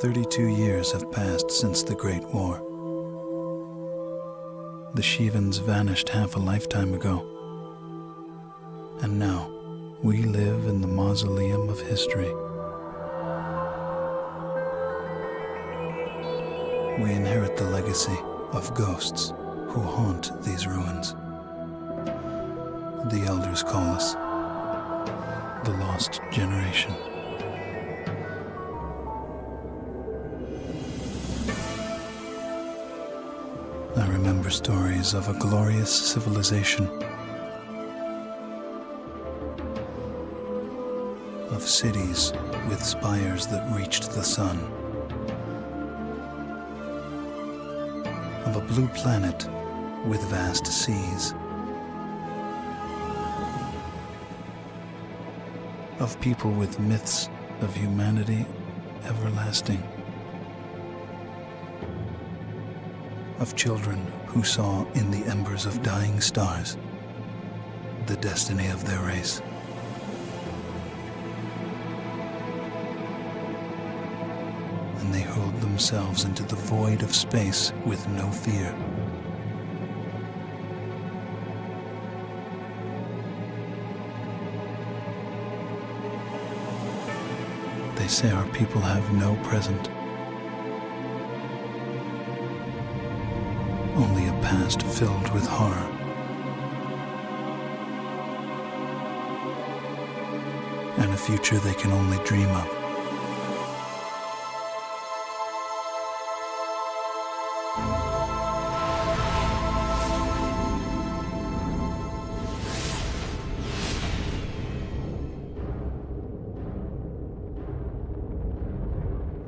"32 years have passed since the Great War. The Shivans vanished half a lifetime ago. And now, we live in the mausoleum of history. We inherit the legacy of ghosts who haunt these ruins. The elders call us the Lost Generation. I remember stories of a glorious civilization, of cities with spires that reached the sun, of a blue planet with vast seas, of people with myths of humanity everlasting, of children who saw in the embers of dying stars the destiny of their race. And they hurled themselves into the void of space with no fear. They say our people have no present, only a past filled with horror. And a future they can only dream of.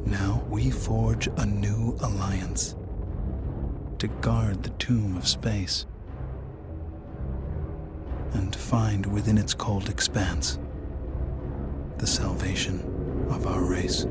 Now we forge a new alliance to guard the tomb of space and find within its cold expanse the salvation of our race.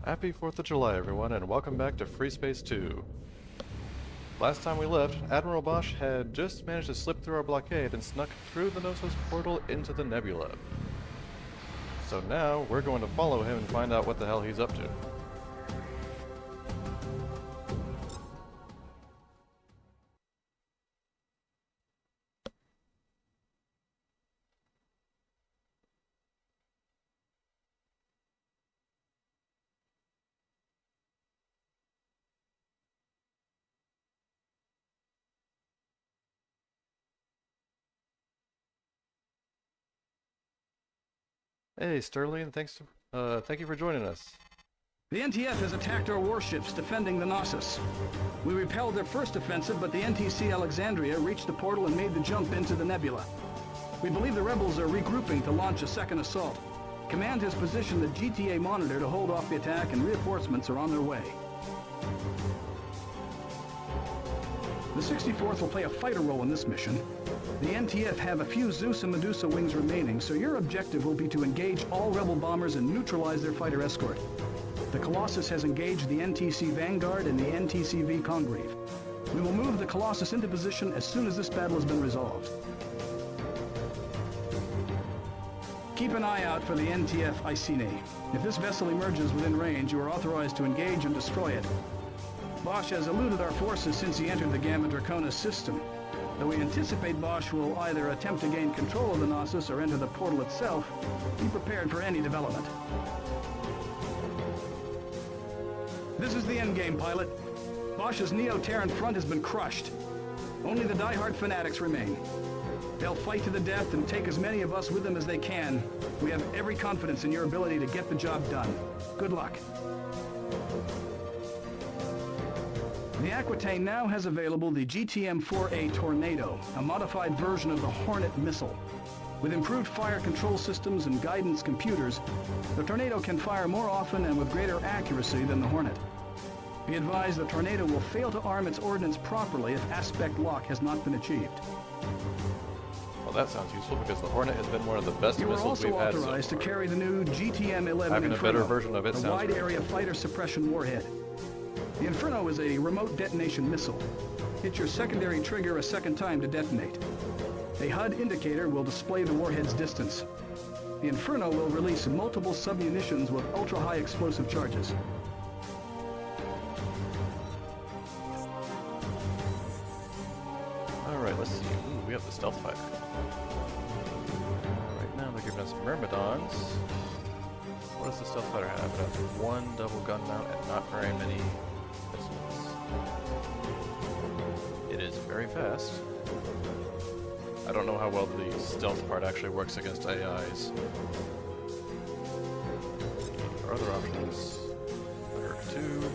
Happy 4th of July, everyone, and welcome back to Freespace 2. Last time we left, Admiral Bosch had just managed to slip through our blockade and snuck through the Knossos portal into the nebula. So now, we're going to follow him and find out what the hell he's up to. Hey, Sterling, thank you for joining us. The NTF has attacked our warships defending the Knossos. We repelled their first offensive, but the NTC Alexandria reached the portal and made the jump into the nebula. We believe the rebels are regrouping to launch a second assault. Command has positioned the GTA Monitor to hold off the attack, and reinforcements are on their way. The 64th will play a fighter role in this mission. The NTF have a few Zeus and Medusa wings remaining, so your objective will be to engage all rebel bombers and neutralize their fighter escort. The Colossus has engaged the NTC Vanguard and the NTCV Congreve. We will move the Colossus into position as soon as this battle has been resolved. Keep an eye out for the NTF Iceni. If this vessel emerges within range, you are authorized to engage and destroy it. Bosch has eluded our forces since he entered the Gamma Draconis system. Though we anticipate Bosch will either attempt to gain control of the Gnosis or enter the portal itself, be prepared for any development. This is the endgame, pilot. Bosch's Neo-Terran front has been crushed. Only the die-hard fanatics remain. They'll fight to the death and take as many of us with them as they can. We have every confidence in your ability to get the job done. Good luck. The Aquitaine now has available the GTM-4A Tornado, a modified version of the Hornet missile. With improved fire control systems and guidance computers, the Tornado can fire more often and with greater accuracy than the Hornet. Be advised the Tornado will fail to arm its ordnance properly if aspect lock has not been achieved. Well, that sounds useful because the Hornet has been one of the best You are missiles also we've had so authorized to far. carry the new GTM-11 Having a Inferno, better version of it a sounds great. wide-area fighter suppression warhead. The Inferno is a remote detonation missile. Hit your secondary trigger a second time to detonate. A HUD indicator will display the warhead's distance. The Inferno will release multiple submunitions with ultra-high explosive charges. Alright, let's see. Ooh, we have the stealth fighter. Right now they're giving us Myrmidons. What does the stealth fighter have? It has one double gun mount and not very many missiles. It is very fast. I don't know how well the stealth part actually works against AIs. Our other options are 2.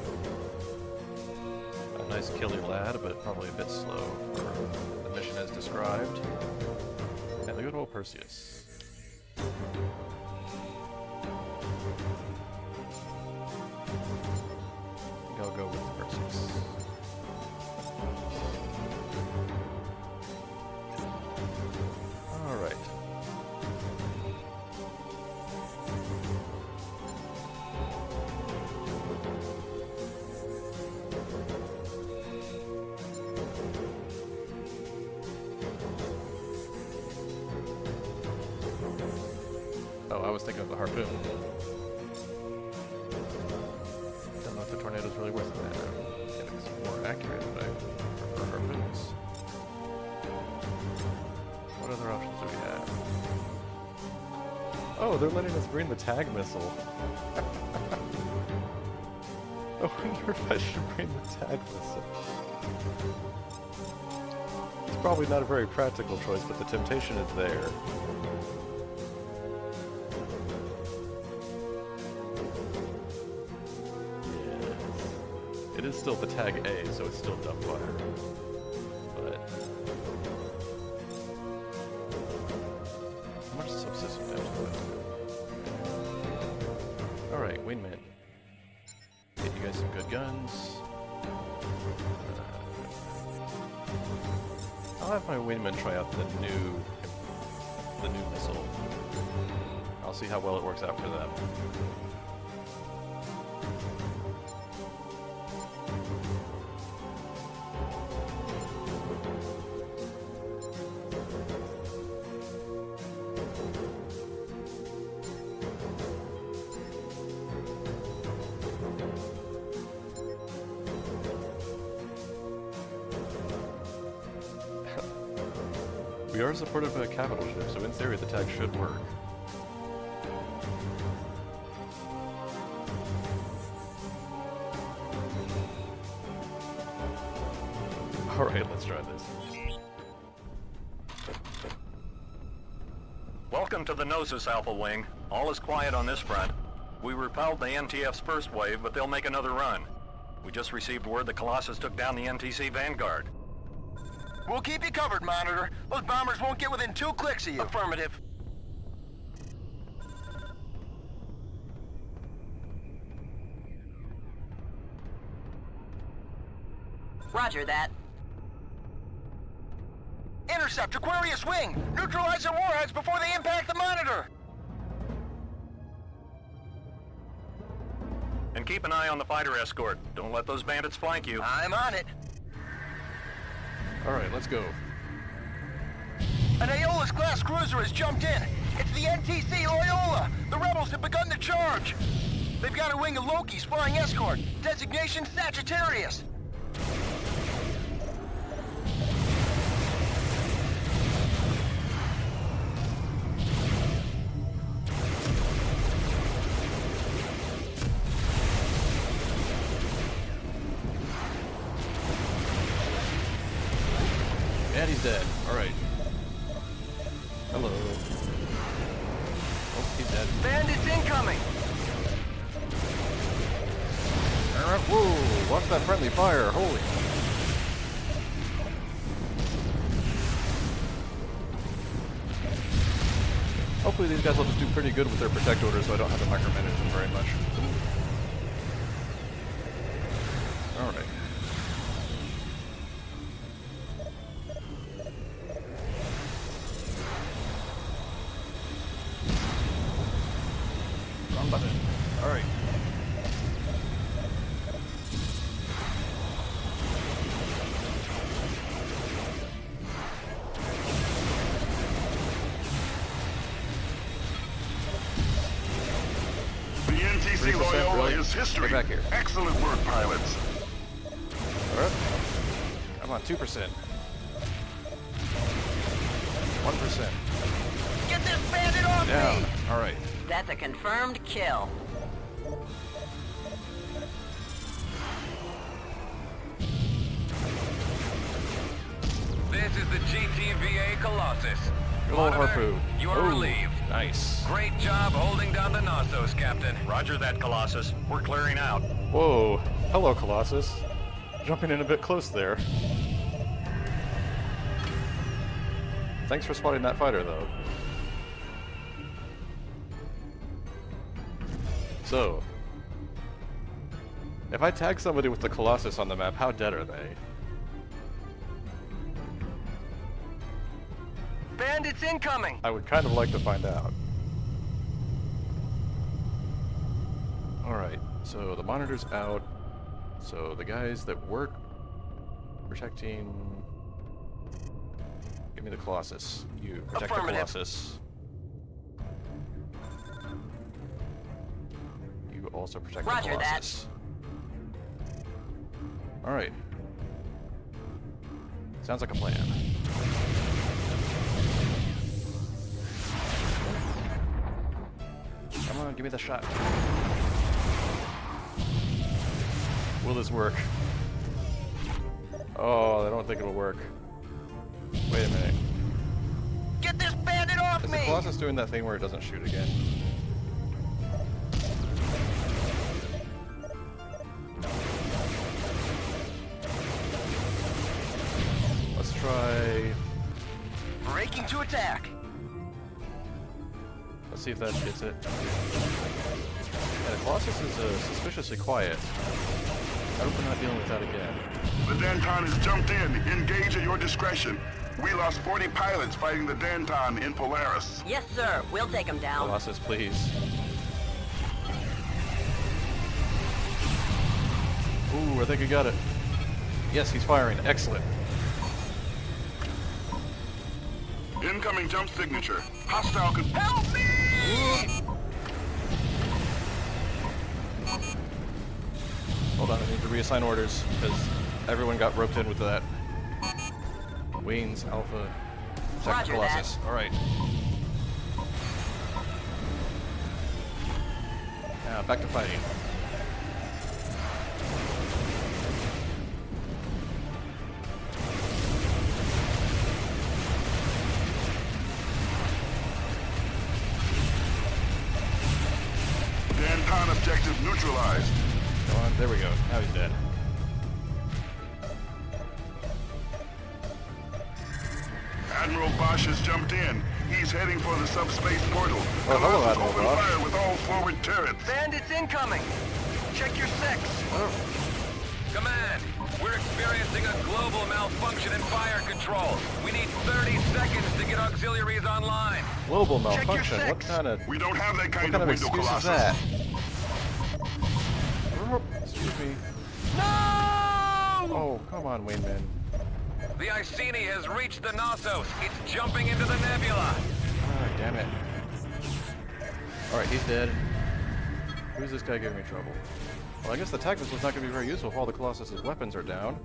A nice killy lad, but probably a bit slow for the mission as described. And the good old Perseus. I think I'll go with the Perseus. Alright. Oh, I was thinking of the harpoon. Don't know if the tornado's really worth it now. Yeah, it's more accurate, but I prefer harpoons. What other options do we have? Oh, they're letting us bring the tag missile. I wonder if I should bring the tag missile. It's probably not a very practical choice, but the temptation is there. It is still the tag A, so it's still dumbfire. But how much subsystem damage do I? Alright, wingman. Get you guys some good guns. I'll have my wingman try out the new missile. I'll see how well it works out for them. We are supported by a capital ship, so in theory the tag should work. Alright, let's try this. Welcome to the Gnosis, Alpha Wing. All is quiet on this front. We repelled the NTF's first wave, but they'll make another run. We just received word the Colossus took down the NTC Vanguard. We'll keep you covered, Monitor. Those bombers won't get within 2 clicks of you. Affirmative. Roger that. Intercept Aquarius Wing! Neutralize their warheads before they impact the Monitor! And keep an eye on the fighter escort. Don't let those bandits flank you. I'm on it. Alright, let's go. An Aeolus-class cruiser has jumped in. It's the NTC Loyola! The rebels have begun the charge! They've got a wing of Lokis flying escort. Designation Sagittarius. And he's dead. Alright. Hello. Oh, he's dead. Bandits incoming! Alright, whoa! Watch that friendly fire! Holy! Hopefully these guys will just do pretty good with their protect orders so I don't have to micromanage them very much. Alright. Wrong button. Alright. The NTC 3%, Loyola really? is history. Get back here. Excellent work, pilots. Alright. Come on, 2%. 1%. Get this bandit off Down. me! Alright. That's a confirmed kill. This is the GTVA Colossus. Good old Monitor, harpoon. you are Oh, relieved. Nice. Great job holding down the Knossos, Captain. Roger that, Colossus. We're clearing out. Whoa. Hello, Colossus. Jumping in a bit close there. Thanks for spotting that fighter, though. So, if I tag somebody with the Colossus on the map, how dead are they? Bandits incoming! I would kind of like to find out. Alright, so the monitor's out. So the guys that work protecting... Give me the Colossus. You protect the Affirmative. Colossus. You also protect Roger the that. Colossus. Alright. Sounds like a plan. Come on, give me the shot. Will this work? Oh, I don't think it'll work. Wait a minute. Get this bandit off Is me! the Colossus doing that thing where it doesn't shoot again? Let's try... Breaking to attack! Let's see if that gets it. Yeah, the Colossus is suspiciously quiet. I hope we're not dealing with that again. The Danton has jumped in. Engage at your discretion. We lost 40 pilots fighting the Danton in Polaris. Yes, sir. We'll take him down. Colossus, please. Ooh, I think he got it. Yes, he's firing. Excellent. Incoming jump signature. Hostile con- Help me! Hold on, I need to reassign orders, because everyone got roped in with that. Wings, Alpha, Sector Roger Colossus. Alright. Now, back to fighting. Danton objective neutralized. Come on, there we go. Now he's dead. Admiral Bosch has jumped in. He's heading for the subspace portal. Oh, hello, Colossus, Admiral open Bosch. fire with all forward turrets. Bandits incoming! Check your six! Command, we're experiencing a global malfunction in fire control. We need 30 seconds to get auxiliaries online. Global Check your malfunction. What six. kind of We don't have that what kind kind of of window, excuse is Colossus. that? Excuse me. No! Oh, come on, Wayman. The Iceni has reached the Knossos. It's jumping into the nebula. Ah, damn it. Alright, he's dead. Who's this guy giving me trouble? Well, I guess the attack missile's not going to be very useful if all the Colossus' weapons are down.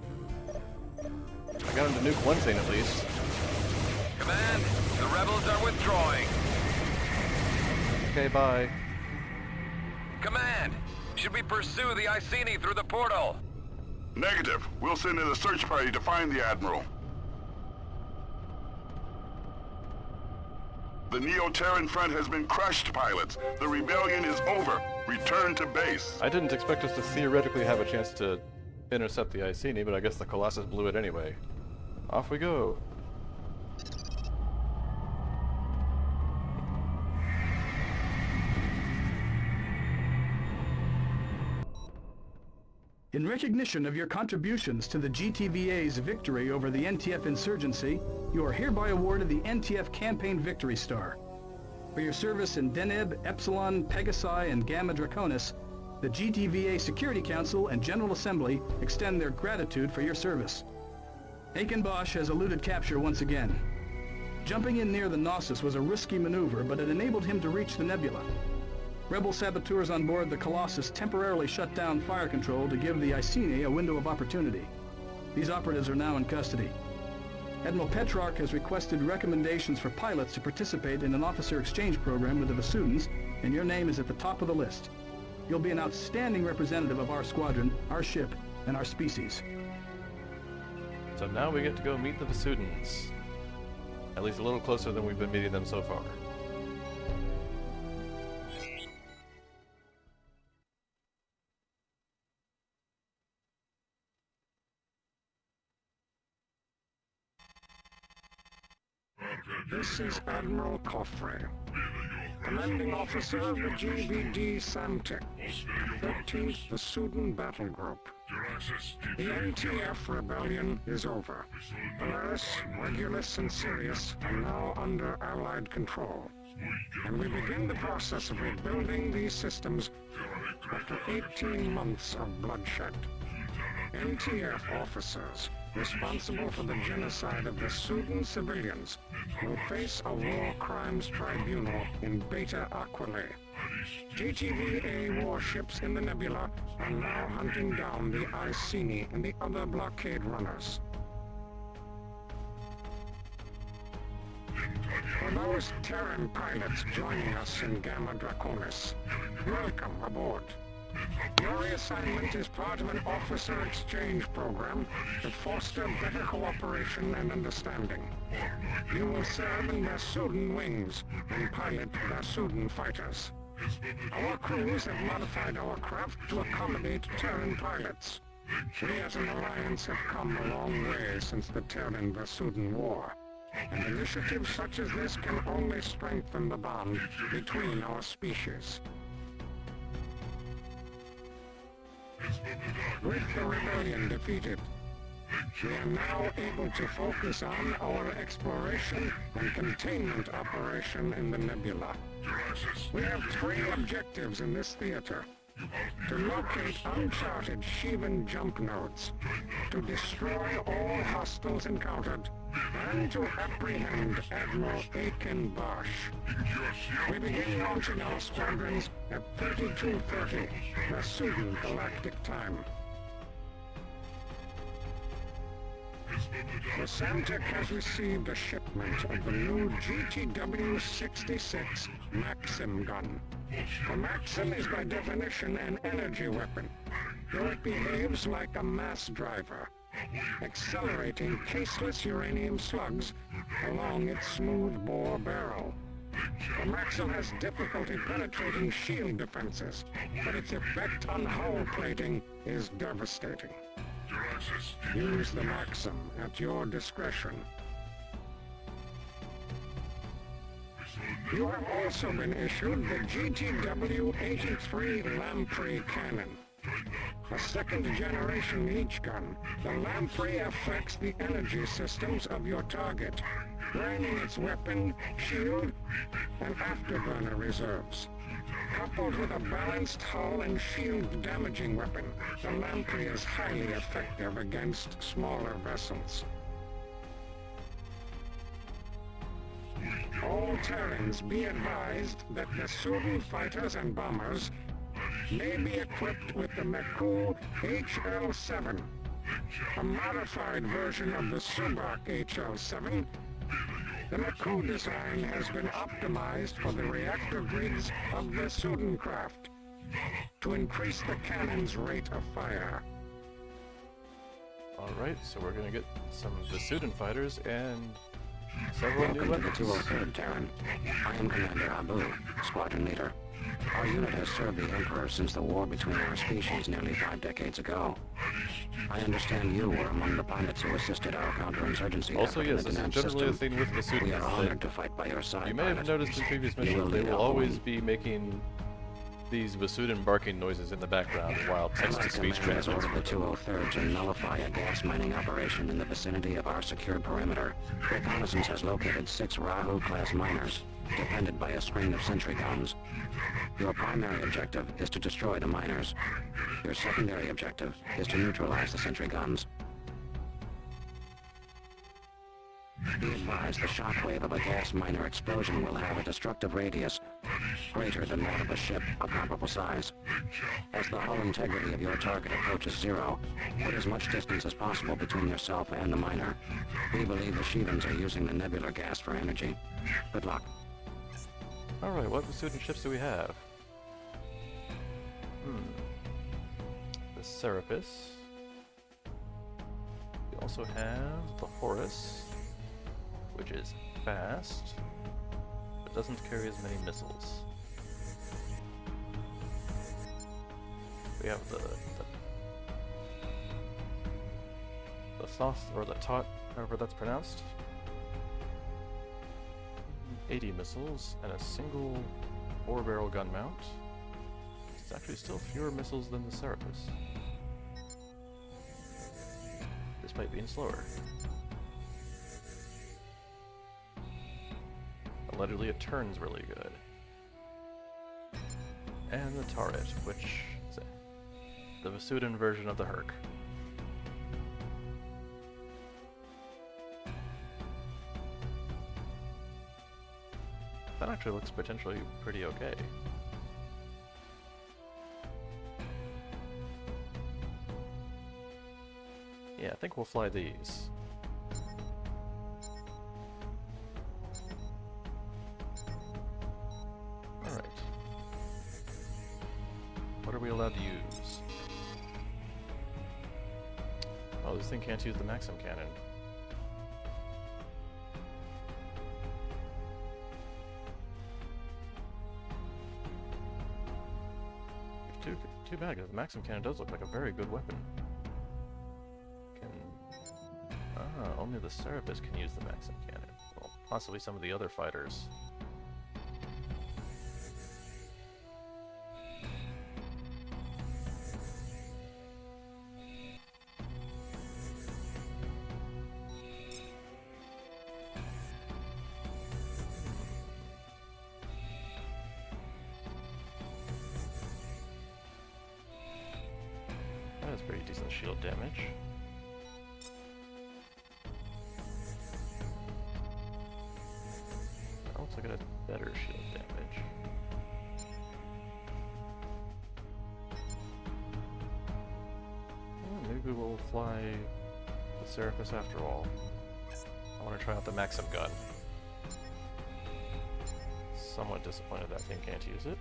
I got him to nuke one thing at least. Command, the rebels are withdrawing. Okay, bye. Command, should we pursue the Iceni through the portal? Negative. We'll send in a search party to find the Admiral. The Neo-Terran front has been crushed, pilots. The rebellion is over. Return to base. I didn't expect us to theoretically have a chance to intercept the Iceni, but I guess the Colossus blew it anyway. Off we go. In recognition of your contributions to the GTVA's victory over the NTF insurgency, you are hereby awarded the NTF Campaign Victory Star. For your service in Deneb, Epsilon, Pegasi, and Gamma Draconis, the GTVA Security Council and General Assembly extend their gratitude for your service. Aiken Bosch has eluded capture once again. Jumping in near the Knossos was a risky maneuver, but it enabled him to reach the nebula. Rebel saboteurs on board the Colossus temporarily shut down fire control to give the Iceni a window of opportunity. These operatives are now in custody. Admiral Petrarch has requested recommendations for pilots to participate in an officer exchange program with the Vasudans, and your name is at the top of the list. You'll be an outstanding representative of our squadron, our ship, and our species. So now we get to go meet the Vasudans. At least a little closer than we've been meeting them so far. This is Admiral Coffrey, commanding officer of the GBD Samtec, 13th Vasudan Battle Group. The NTF rebellion is over. Polaris, Regulus, and Sirius are now under Allied control, and we begin the process of rebuilding these systems after 18 months of bloodshed. NTF officers responsible for the genocide of Vasudan civilians will face a war crimes tribunal in Beta Aquila. GTVA warships in the nebula are now hunting down the Iceni and the other blockade runners. For those Terran pilots joining us in Gamma Draconis, welcome aboard. Your assignment is part of an officer exchange program to foster better cooperation and understanding. You will serve in Vasudan wings and pilot Vasudan fighters. Our crews have modified our craft to accommodate Terran pilots. We as an alliance have come a long way since the Terran-Vasudan War, and initiatives such as this can only strengthen the bond between our species. With the rebellion defeated, we are now able to focus on our exploration and containment operation in the nebula. We have 3 objectives in this theater: to locate uncharted Shivan jump nodes, to destroy all hostiles encountered, and to apprehend Admiral Aiken Bosch. We begin launching our squadrons at 32:30 Vasudan Galactic Time. The Samtec has received a shipment of the new GTW-66 Maxim gun. The Maxim is by definition an energy weapon, though it behaves like a mass driver, accelerating caseless uranium slugs along its smooth-bore barrel. The Maxim has difficulty penetrating shield defenses, but its effect on hull plating is devastating. Use the Maxim at your discretion. You have also been issued the GTW-83 Lamprey cannon. A second-generation Leech gun, the Lamprey affects the energy systems of your target, draining its weapon, shield, and afterburner reserves. Coupled with a balanced hull and shield-damaging weapon, the Lamprey is highly effective against smaller vessels. All Terrans be advised that Vasudans fighters and bombers may be equipped with the McCool HL-7, a modified version of the Subak HL-7. The McCool design has been optimized for the reactor grids of Vasudan craft to increase the cannon's rate of fire. Alright, so we're gonna get some Vasudan fighters and several new Welcome to weapons. the 203rd, Terran. I am Commander Abu, Squadron Leader. Our unit has served the Emperor since the war between our species nearly 5 decades ago. I understand you were among the pilots who assisted our counterinsurgency Also, effort yes, in the this is Deneb generally the system. thing with Vasudans. We are honored that to fight by your side, you may have pilot. noticed in previous You will missions, they lead will our always own. be making these Vasudan barking noises in the background while text-to-speech Command has transmits. ordered the 203rd to nullify a gas mining operation in the vicinity of our secured perimeter. Reconnaissance has located 6 Rahu-class miners, defended by a screen of sentry guns. Your primary objective is to destroy the miners. Your secondary objective is to neutralize the sentry guns. Be advised, the shockwave of a gas miner explosion will have a destructive radius greater than that of a ship of comparable size. As the hull integrity of your target approaches 0, put as much distance as possible between yourself and the miner. We believe the Shivans are using the nebular gas for energy. Good luck. Alright, what Vasudan ships do we have? The Serapis. We also have the Horus, which is fast, but doesn't carry as many missiles. We have the Thoth, or the Tot, however that's pronounced. 80 missiles and a single 4-barrel gun mount. It's actually still fewer missiles than the Serapis, despite being slower. Allegedly it turns really good. And the turret, which is the Vasudan version of the Herc. That actually looks potentially pretty okay. Yeah, I think we'll fly these. Alright. What are we allowed to use? Oh, this thing can't use the Maxim cannon. Too bad, because the Maxim cannon does look like a very good weapon. Only the Serapis can use the Maxim cannon. Well, possibly some of the other fighters. That is pretty decent shield damage. That looks like it has better shield damage. Well, maybe we'll fly the Serapis after all. I want to try out the Maxim gun. Somewhat disappointed that thing can't use it.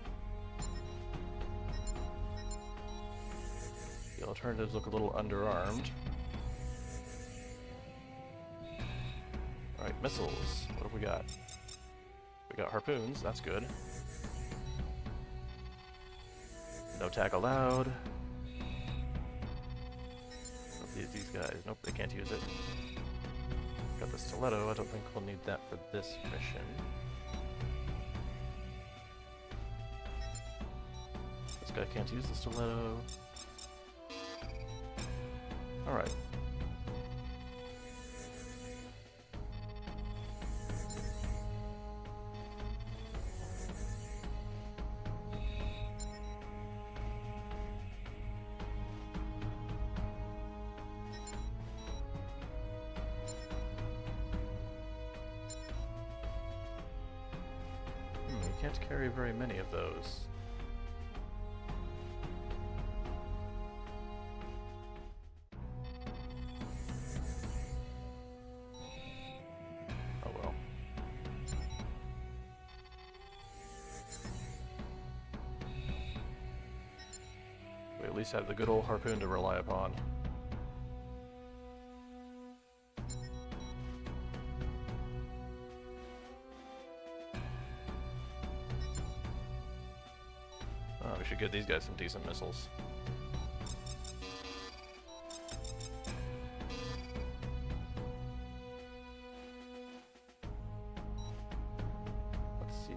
The alternatives look a little underarmed. Alright, missiles. What have we got? We got harpoons, that's good. No tack allowed. These guys, nope, they can't use it. Got the stiletto, I don't think we'll need that for this mission. This guy can't use the stiletto. Alright. can't carry very many of those. Oh well. We at least have the good old harpoon to rely upon. Oh, we should get these guys some decent missiles. Let's see.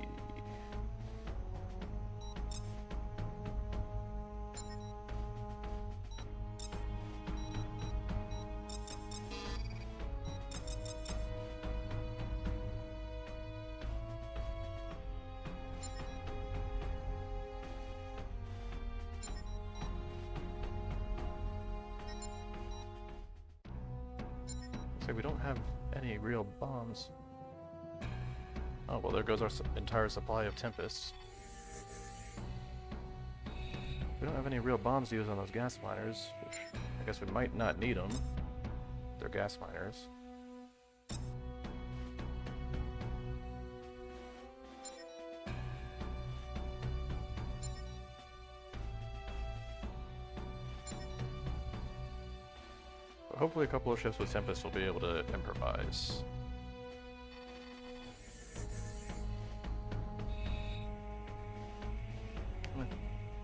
We don't have any real bombs. Oh, well, there goes our entire supply of Tempests. We don't have any real bombs to use on those gas miners, which I guess we might not need them. They're gas miners. Hopefully a couple of ships with Tempest will be able to improvise.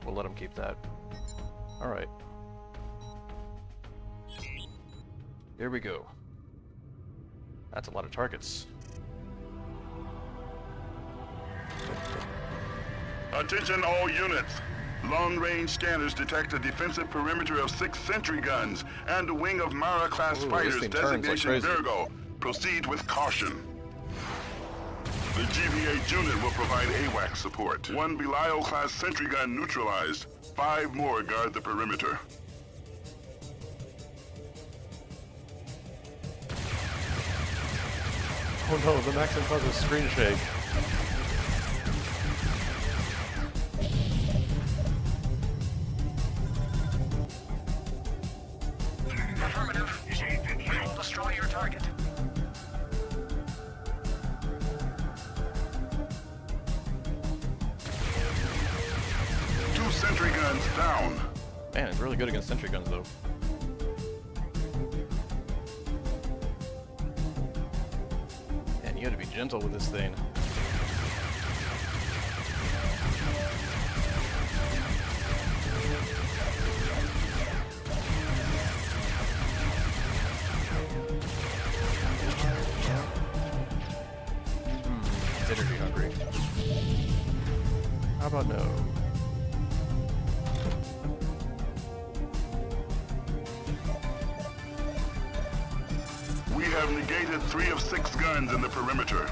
We'll let them keep that. Alright. Here we go. That's a lot of targets. Attention all units. Long-range scanners detect a defensive perimeter of 6 sentry guns and a wing of Mara-class fighters designation Virgo. Proceed with caution. The GVA unit will provide AWACS support. 1 Belial-class sentry gun neutralized. 5 more guard the perimeter. Oh no, the Maxim causes screen shake. Sentry guns down. Man, it's really good against sentry guns, though. Man, you gotta be gentle with this thing. It's energy hungry. How about no? We have negated 3 of 6 guns in the perimeter.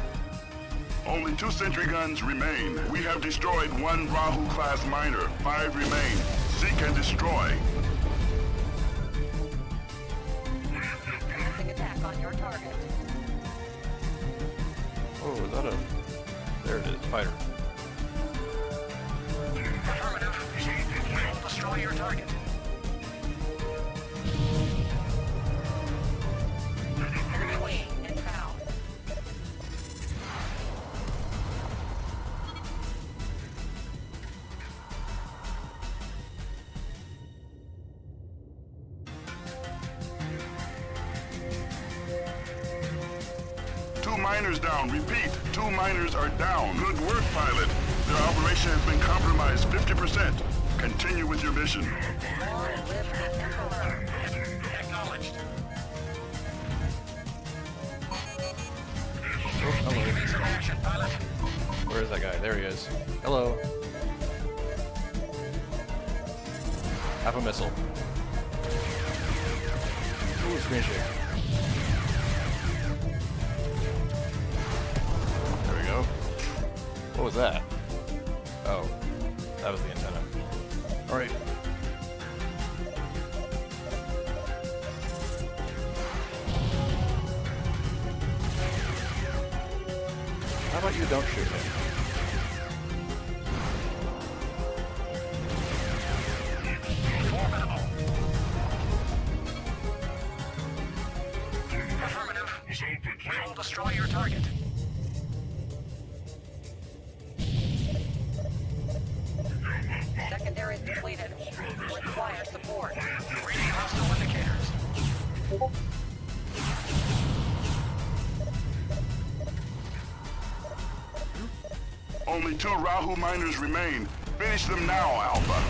Only 2 sentry guns remain. We have destroyed 1 Rahu-class miner. 5 remain. Seek and destroy. Commencing attack on your target. Oh, is that a... There it is, fighter. Affirmative. We'll destroy your target. Miners down. Repeat, 2 miners are down. Good work, pilot. Their operation has been compromised 50%. Continue with your mission. Acknowledged. Oh, hello. Where is that guy? There he is. Hello. Have a missile. Ooh, screen shake. What was that? Oh, that was the antenna. Alright. How about you don't shoot him? destroy your target. Secondary depleted. Require support. Reading hostile indicators. Only 2 Rahu miners remain. Finish them now, Alpha.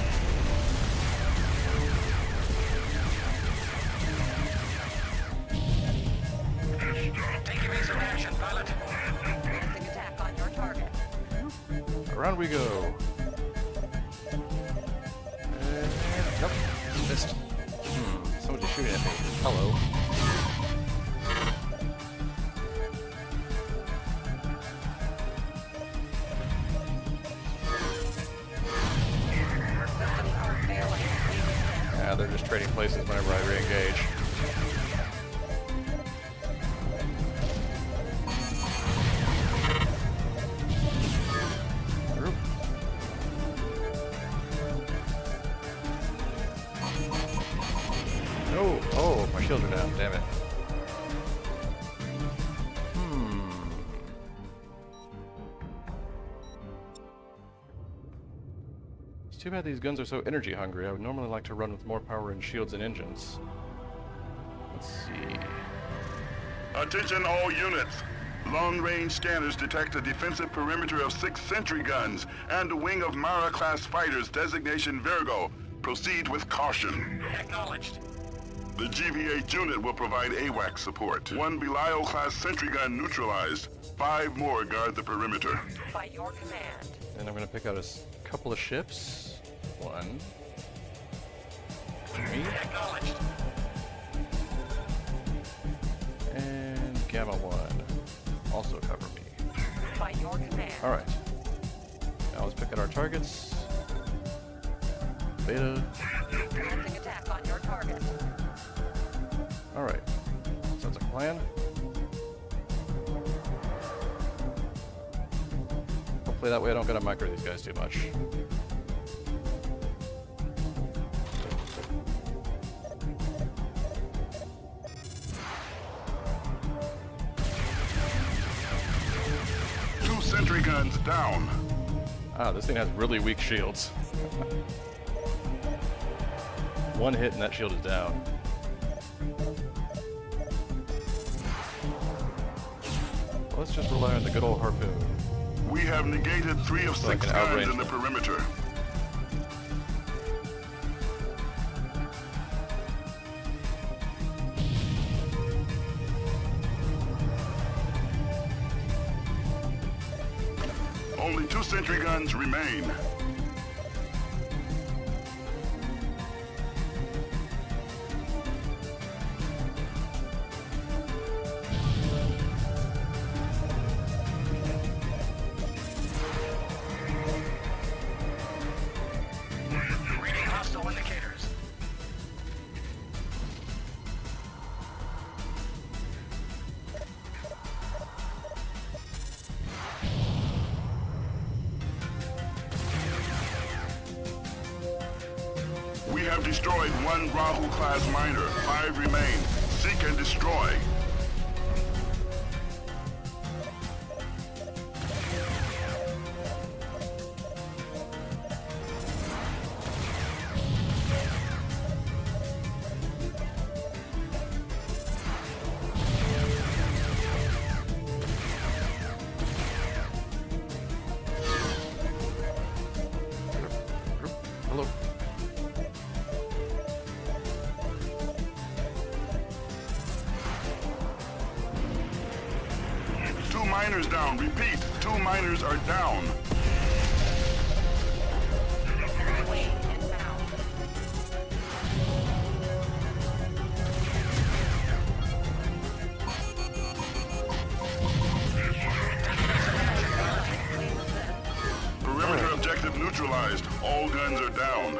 Take evasive action, pilot. Commencing attack on your target. Around we go. Nope. Missed. Someone's just shooting at me. Hello. Systems are failing. Yeah, they're just trading places whenever I re-engage. Group. No! Oh, my shields are down, damn it. It's too bad these guns are so energy hungry. I would normally like to run with more power in shields and engines. Let's see. Attention all units. Long-range scanners detect a defensive perimeter of 6 sentry guns and a wing of Mara-class fighters, designation Virgo. Proceed with caution. Acknowledged. The GV-8 unit will provide AWAC support. 1 Belial-class sentry gun neutralized. 5 more guard the perimeter. By your command. And I'm gonna pick out a couple of ships. 1. Me. Acknowledged. And Gamma 1. Also cover me. By your command. Alright. Now let's pick out our targets. Beta. Commencing attack on your target. Alright. Sounds like a plan. Hopefully that way I don't gotta micro these guys too much. Sentry guns down. Ah, this thing has really weak shields. One hit and that shield is down. Well, let's just rely on the good old harpoon. We have negated 3 of 6 guns in the perimeter. Only 2 sentry guns remain. Reading hostile indicators. We have destroyed 1 Rahu-class miner. 5 remain. Seek and destroy. Hello. Two miners down. Repeat, 2 miners are down. Wing inbound. Perimeter objective neutralized. All guns are down.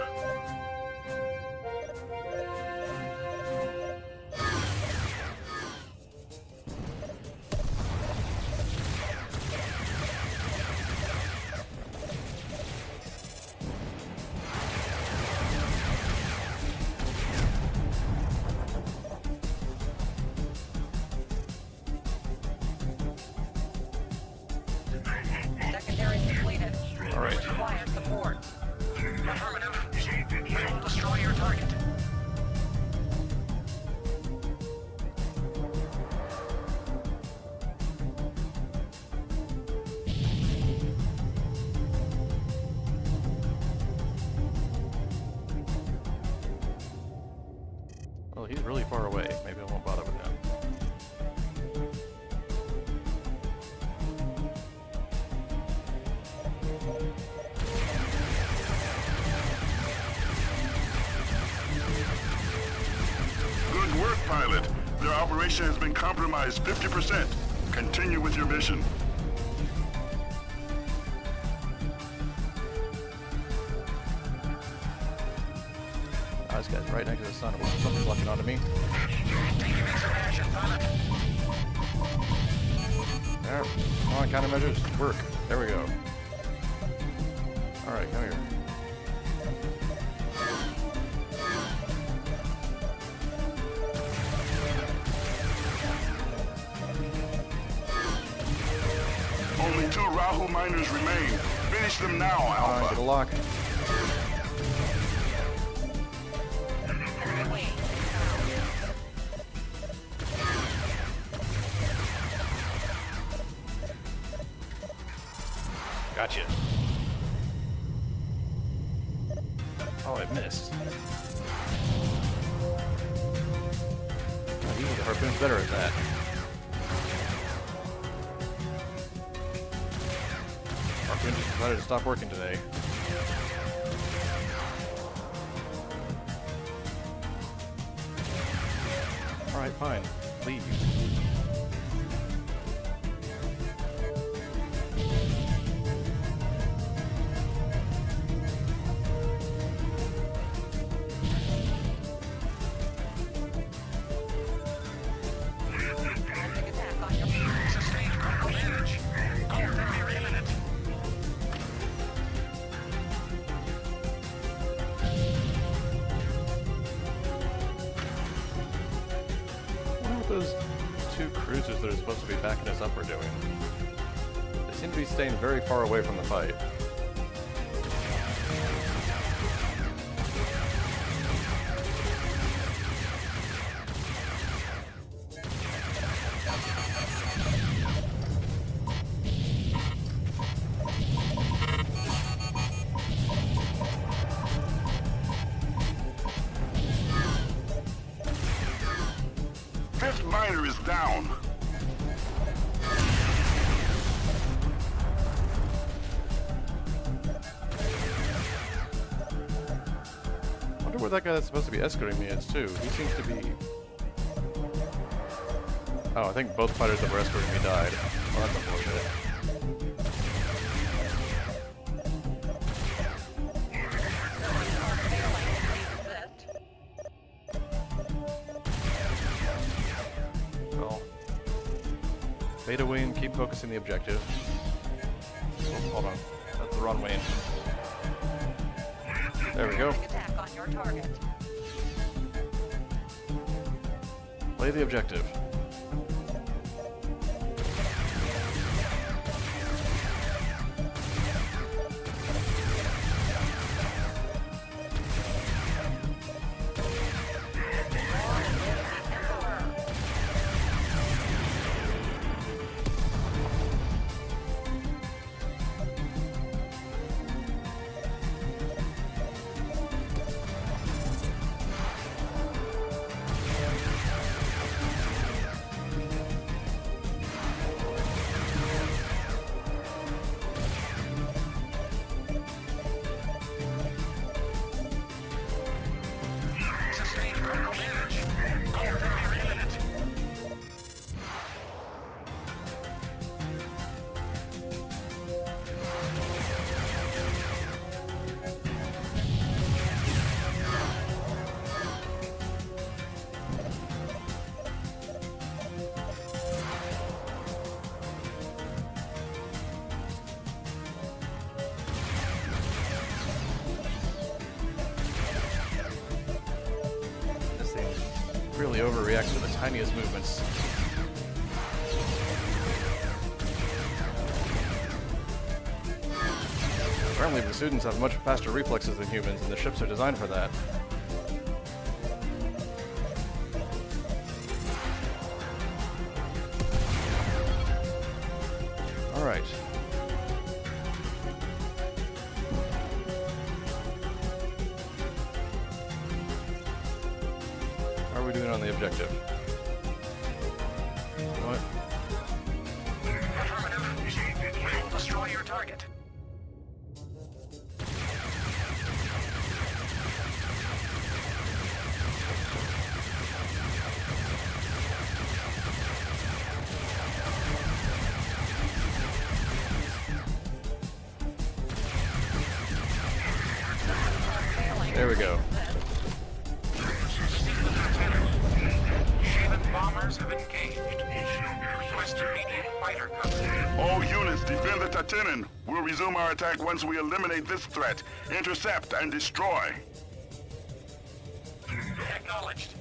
Well, he's really far away. Maybe I won't bother with him. Good work, pilot. Their operation has been compromised 50%. Continue with your mission. Oh, this guy's right next to the sun. Something's locking onto me. There. Come on, countermeasures. Work. There we go. Alright, come here. Only 2 Rahu miners remain. Finish them now, Alpha. Get a lock. Gotcha. Oh, I missed. Oh, usually the harpoon's better at that. Harpoon just decided to stop working today. Alright, fine. Leave. Those 2 cruisers that are supposed to be backing us up are doing. They seem to be staying very far away from the fight. Fifth miner is down. I wonder where that guy that's supposed to be escorting me is too. He seems to be... Oh, I think both fighters that were escorting me died. Well, that's unfortunate. Beta Wing, keep focusing the objective. Oh, hold on. That's the wrong Wayne. There we go. Attack on your target. Play the objective. Really overreacts to the tiniest movements. Apparently Vasudans have much faster reflexes than humans, and the ships are designed for that. Alright. Are are we doing on the objective? You know what? Affirmative. We will destroy your target. There we go. Shivan bombers have engaged. Request immediate fighter cover. All units, defend the Tatanen. We'll resume our attack once we eliminate this threat. Intercept and destroy. Acknowledged.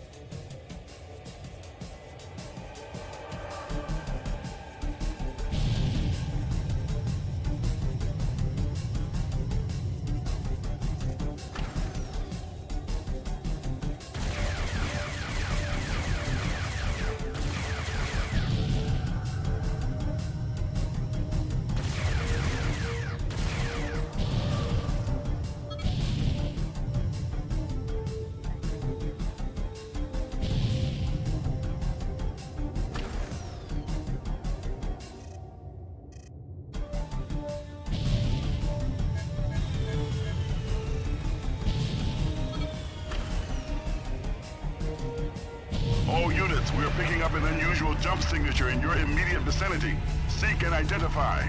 All units, we are picking up an unusual jump signature in your immediate vicinity. Seek and identify.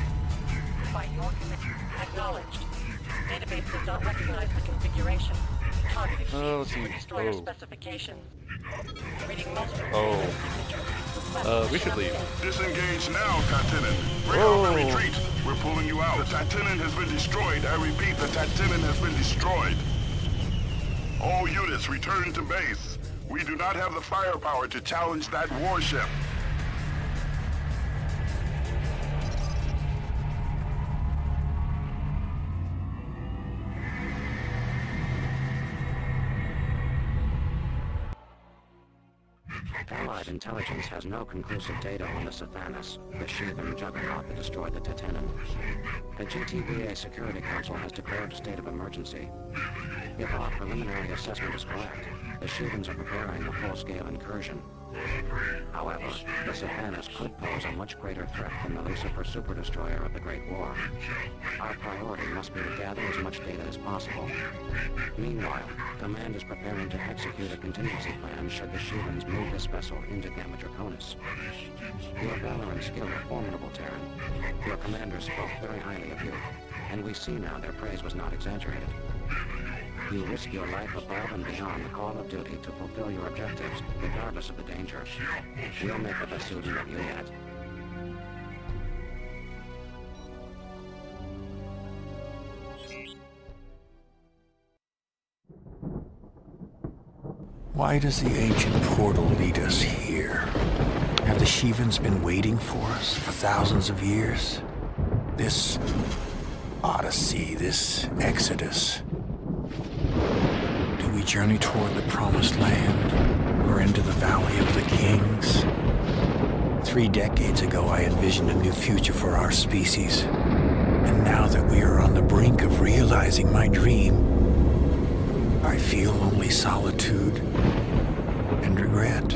By your command. Acknowledged. Database does not recognize the configuration. Targeted destroyer specifications. Reading multiple signatures. We should leave. Disengage now, Tatanen. Break off and retreat. We're pulling you out. The Tatanen has been destroyed. I repeat, the Tatanen has been destroyed. All units, return to base. We do not have the firepower to challenge that warship. Allied intelligence has no conclusive data on the Sathanas, the Shivan juggernaut that destroyed the Tatanen. The GTVA Security Council has declared a state of emergency. If our preliminary assessment is correct, the Shivans are preparing a full-scale incursion. However, the Sathanas could pose a much greater threat than the Lucifer superdestroyer of the Great War. Our priority must be to gather as much data as possible. Meanwhile, Command is preparing to execute a contingency plan should the Shivans move this vessel into Gamma Draconis. Your valor and skill are formidable, Terran. Your commanders spoke very highly of you, and we see now their praise was not exaggerated. You risk your life above and beyond the call of duty to fulfill your objectives, regardless of the danger. We'll make a Vasudan of you yet. Why does the ancient portal lead us here? Have the Shivans been waiting for us for thousands of years? This odyssey, this exodus. Do we journey toward the promised land, or into the Valley of the Kings? 3 decades ago, I envisioned a new future for our species. And now that we are on the brink of realizing my dream, I feel only solitude and regret.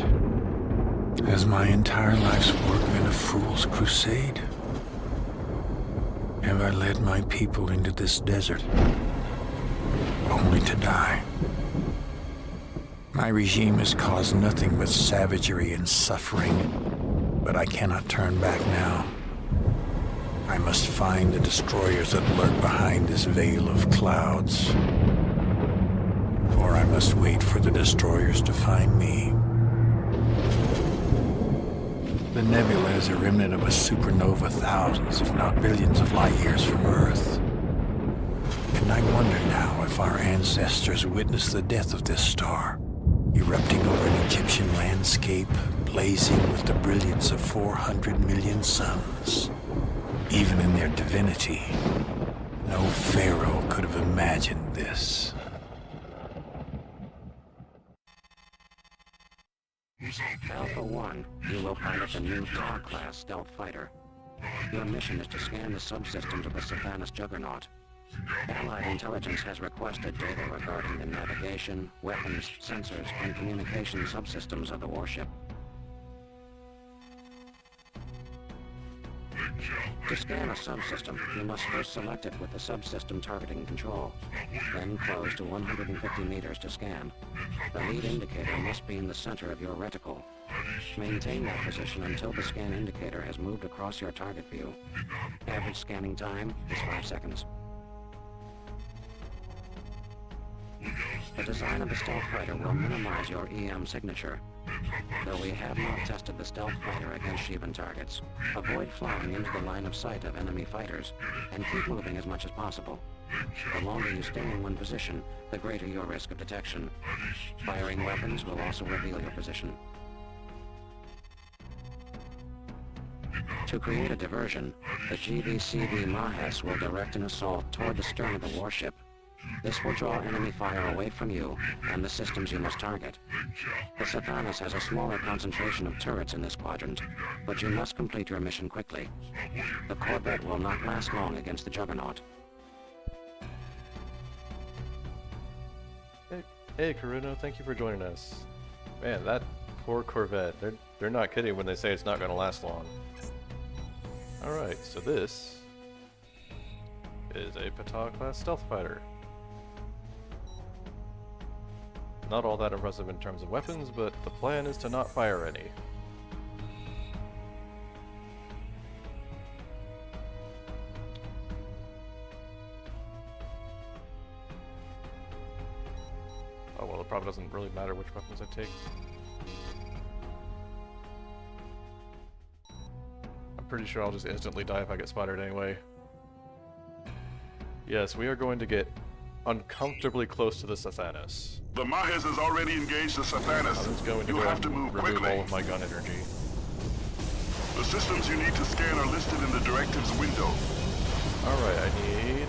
Has my entire life's work been a fool's crusade? Have I led my people into this desert, only to die? My regime has caused nothing but savagery and suffering, but I cannot turn back now. I must find the destroyers that lurk behind this veil of clouds. Or I must wait for the destroyers to find me. The nebula is a remnant of a supernova thousands, if not billions of light years from Earth. And I wonder now if our ancestors witnessed the death of this star, erupting over an Egyptian landscape, blazing with the brilliance of 400 million suns. Even in their divinity, no pharaoh could have imagined this. Alpha 1, you will pilot the new Tar-class stealth fighter. Your mission is to scan the subsystems of the Sathanas juggernaut. Allied intelligence has requested data regarding the navigation, weapons, sensors, and communication subsystems of the warship. To scan a subsystem, you must first select it with the subsystem targeting control, then close to 150 meters to scan. The lead indicator must be in the center of your reticle. Maintain that position until the scan indicator has moved across your target view. Average scanning time is 5 seconds. The design of the stealth fighter will minimize your EM signature. Though we have not tested the stealth fighter against Shivan targets, avoid flying into the line of sight of enemy fighters, and keep moving as much as possible. The longer you stay in one position, the greater your risk of detection. Firing weapons will also reveal your position. To create a diversion, the GVCV Mahes will direct an assault toward the stern of the warship. This will draw enemy fire away from you and the systems you must target. The Sathanas has a smaller concentration of turrets in this quadrant, but you must complete your mission quickly. The Corvette will not last long against the Juggernaut. Hey Karuno, thank you for joining us. Man, that poor Corvette, they're not kidding when they say it's not going to last long. Alright, so this is a Patah-class stealth fighter. Not all that impressive in terms of weapons, but the plan is to not fire any. Oh well, it probably doesn't really matter which weapons I take. I'm pretty sure I'll just instantly die if I get spotted anyway. Yes, we are going to get uncomfortably close to the Sathanas. The Mahes has already engaged the Sathanas. You have to move quickly. All of my gun energy. The systems you need to scan are listed in the directives window. Alright, I need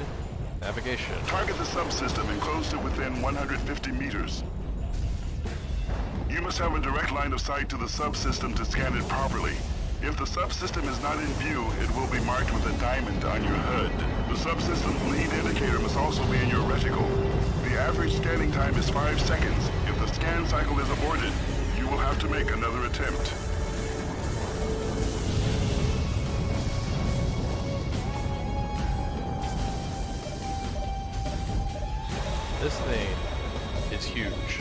navigation. Target the subsystem and close to within 150 meters. You must have a direct line of sight to the subsystem to scan it properly. If the subsystem is not in view, it will be marked with a diamond on your HUD. The subsystem's lead indicator must also be in your reticle. The average scanning time is 5 seconds. If the scan cycle is aborted, you will have to make another attempt. This thing is huge.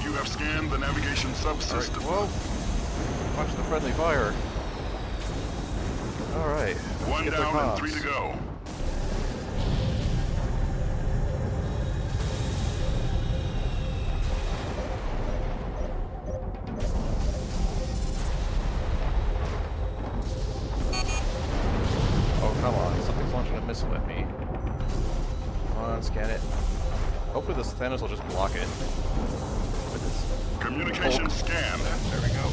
You have scanned the navigation subsystem. Right, whoa! Watch the friendly fire. Alright. One down and 3 to go. Oh, come on. Something's launching a missile at me. Come on, scan it. Hopefully the Thanos will just block it. Communication scanned. There we go.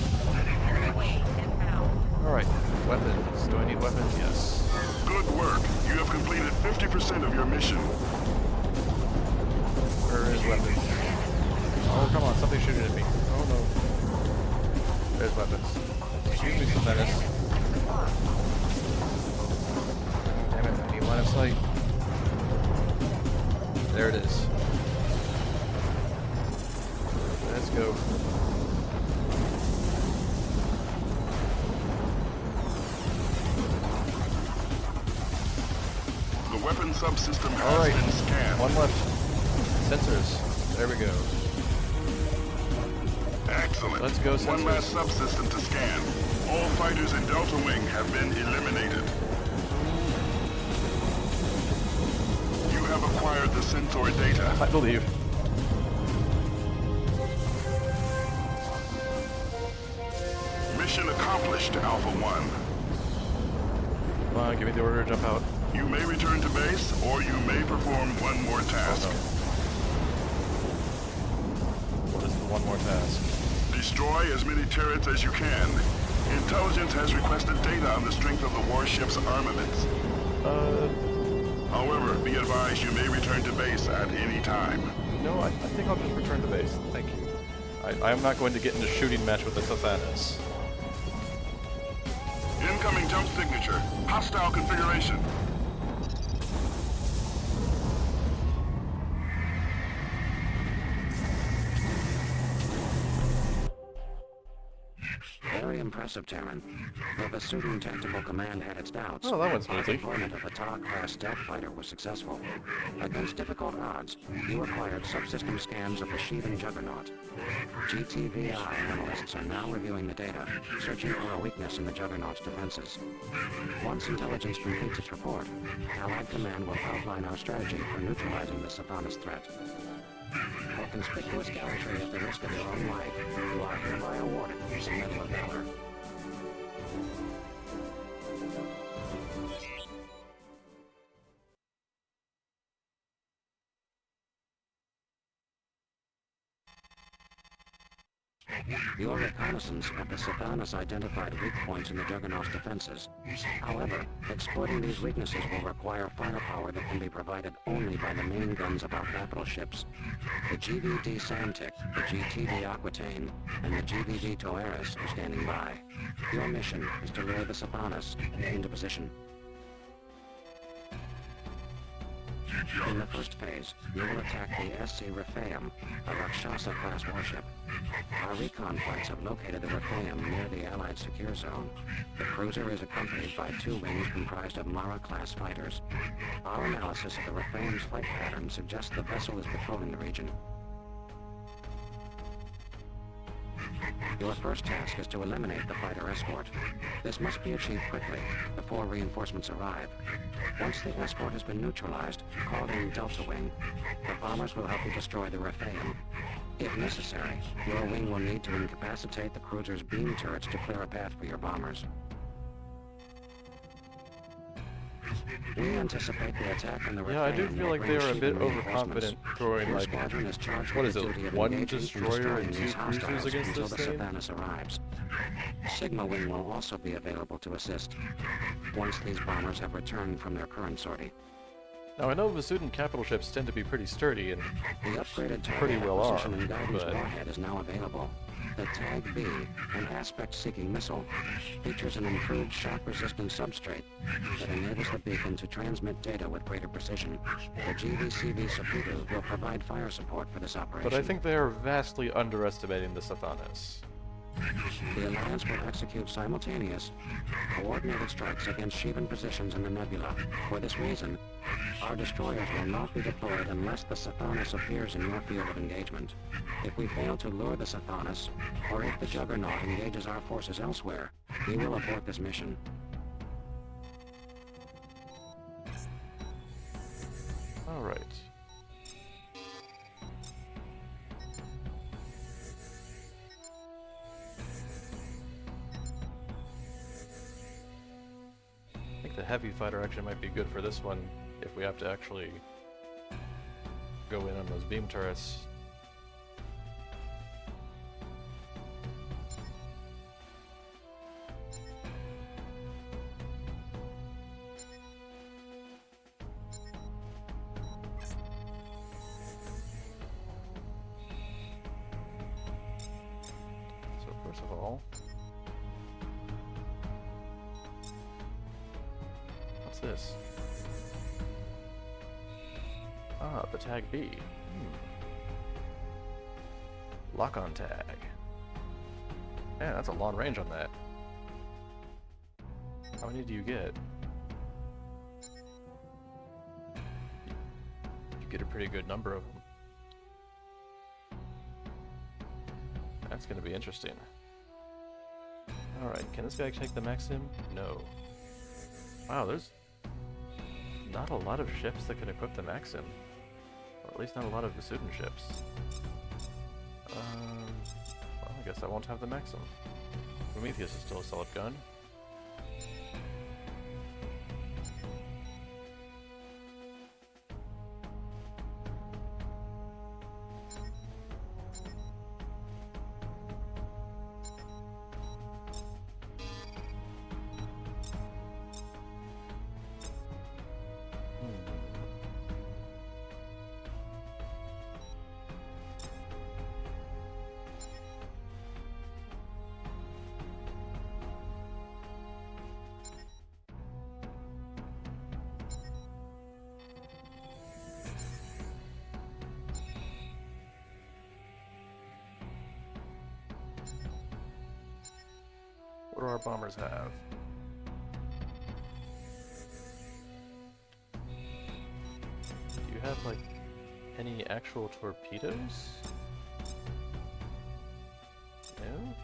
Alright, weapons. Do I need weapons? Yes. Good work. You have completed 50% of your mission. Where is weapons? Oh, come on. Something's shooting at me. Oh, no. There's weapons. Excuse me, Thanos. Damn it, I need line of sight. There it is. Let's go. The weapon subsystem has been scanned. One left. Sensors. There we go. Excellent. Let's go, sensors. One last subsystem to scan. All fighters in Delta Wing have been eliminated. You have acquired the sensor data. I believe. Mission accomplished, Alpha 1. Come on, give me the order to jump out. You may return to base, or you may perform one more task. Oh, no. What is the one more task? Destroy as many turrets as you can. Intelligence has requested data on the strength of the warship's armaments. However, be advised you may return to base at any time. No, I think I'll just return to base. Thank you. I am not going to get in a shooting match with the Shivans. Incoming jump signature. Hostile configuration. Very impressive, Terran. The Vasudan Tactical Command had its doubts. Oh, that went The smoothly. deployment of a TOG-class stealth fighter was successful. Against difficult odds, you acquired subsystem scans of the Shivan Juggernaut. GTVI analysts are now reviewing the data, searching for a weakness in the Juggernaut's defenses. Once intelligence completes its report, Allied Command will outline our strategy for neutralizing the Savanas threat. For conspicuous gallantry at the risk of your own life, you are hereby awarded the Medal of Valor. Your reconnaissance of the Savanas identified weak points in the Juggernaut's defenses. However, exploiting these weaknesses will require firepower that can be provided only by the main guns of our capital ships. The GVD Samtic, the GTD Aquitaine, and the GVD Toeris are standing by. Your mission is to lure the Savanas into position. In the first phase, you will attack the SC Rephaim, a Rakshasa-class warship. Our recon flights have located the Rephaim near the Allied secure zone. The cruiser is accompanied by 2 wings comprised of Mara-class fighters. Our analysis of the Rephaim's flight pattern suggests the vessel is patrolling the region. Your first task is to eliminate the fighter escort. This must be achieved quickly, before reinforcements arrive. Once the escort has been neutralized, called in Delta Wing. The bombers will help you destroy the Rephaim. If necessary, your wing will need to incapacitate the cruiser's beam turrets to clear a path for your bombers. We anticipate the attack on the Rephaim. Yeah, I do feel like they are a bit overconfident throwing, like, what is it, 1 destroyer and 2 cruisers against this thing? Savanas arrives. Sigma Wing will also be available to assist, once these bombers have returned from their current sortie. Now, I know Vasudan capital ships tend to be pretty sturdy, and the upgraded pretty well acquisition armed, and guidance but warhead is now available. The TAG B, an aspect-seeking missile, features an improved shock-resistant substrate that enables the beacon to transmit data with greater precision. The GVCV Saputo will provide fire support for this operation. But I think they are vastly underestimating the Savanas. The Alliance will execute simultaneous, coordinated strikes against Shivan positions in the nebula. For this reason, our destroyers will not be deployed unless the Savanas appears in your field of engagement. If we fail to lure the Savanas, or if the Juggernaut engages our forces elsewhere, we will abort this mission. Alright. I think the heavy fighter actually might be good for this one if we have to actually go in on those beam turrets. So first of all, what's this? Ah, the tag B. Lock-on tag. Man, that's a long range on that. How many do you get? You get a pretty good number of them. That's gonna be interesting. Alright, can this guy take the Maxim? No. Wow, there's not a lot of ships that can equip the Maxim. Or at least not a lot of Vasudan ships. Well, I guess I won't have the Maxim. Prometheus is still a solid gun. our bombers have? Do you have, like, any actual torpedoes? No?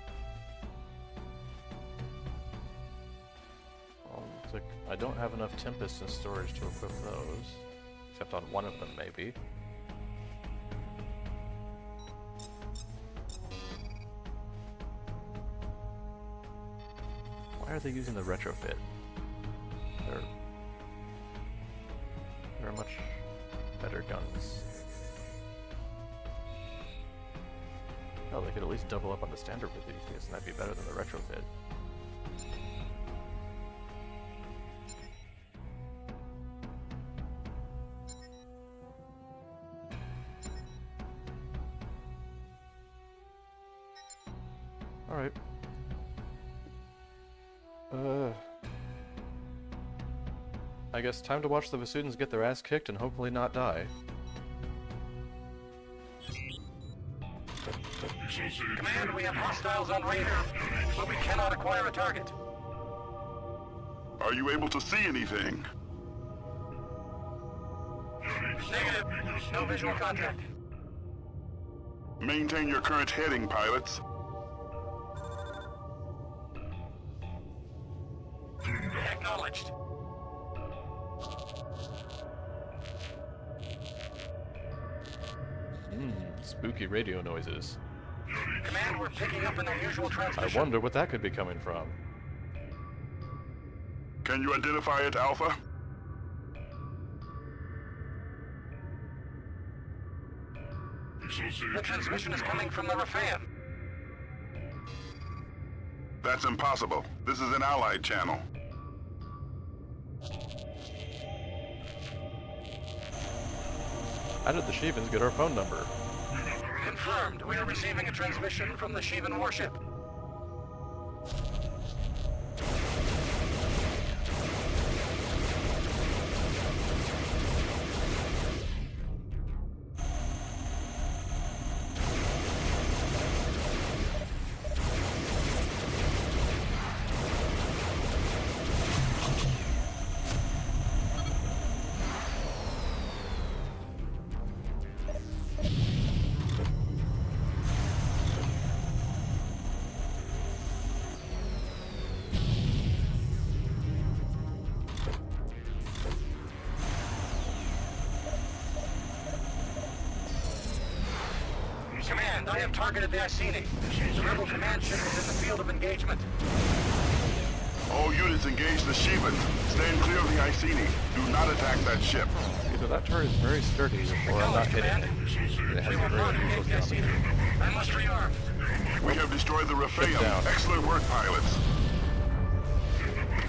Well, looks like I don't have enough Tempests in storage to equip those. Except on one of them, maybe. Why are they using the retrofit? They're much better guns. Oh, they could at least double up on the standard with these, and that'd be better than the retrofit. Alright. I guess time to watch the Vasudans get their ass kicked and hopefully not die. Command, we have hostiles on radar, but we cannot acquire a target. Are you able to see anything? Negative. No visual contact. Maintain your current heading, pilots. Acknowledged. Spooky radio noises. Command, we're picking up an unusual I transmission. wonder what that could be coming from. Can you identify it, Alpha? The transmission is coming from the Rafan. That's impossible. This is an Allied channel. How did the Shivans get our phone number? Confirmed. We are receiving a transmission from the Shivan warship. Command, I have targeted the Iceni. The rebel command ship is in the field of engagement. All units engage the Shivans. Stand clear of the Iceni. Do not attack that ship. Either that turret is very sturdy, or I'm not hitting it. It has We a will very not unusual engage the sound. Iceni. I must rearm. We have destroyed the down. Rafam. Excellent work, pilots.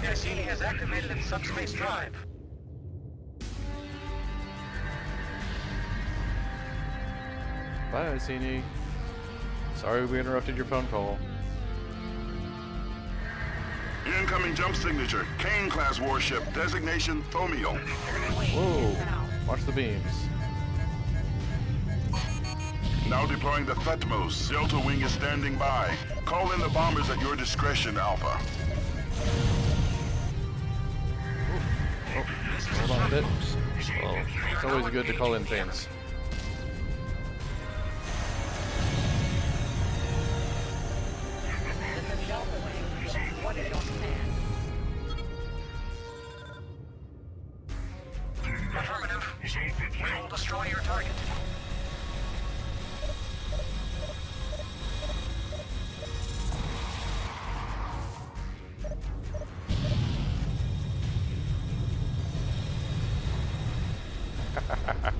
The Iceni has activated its subspace drive. Bye, Iceni. Sorry we interrupted your phone call. Incoming jump signature. Kane-class warship. Designation Thomio. Whoa! Watch the beams. Now deploying the Thutmose. Delta Wing is standing by. Call in the bombers at your discretion, Alpha. Hold on a bit. Well, it's always good to call in things. This is Delta Wing. What is your command? Affirmative. We will destroy your target.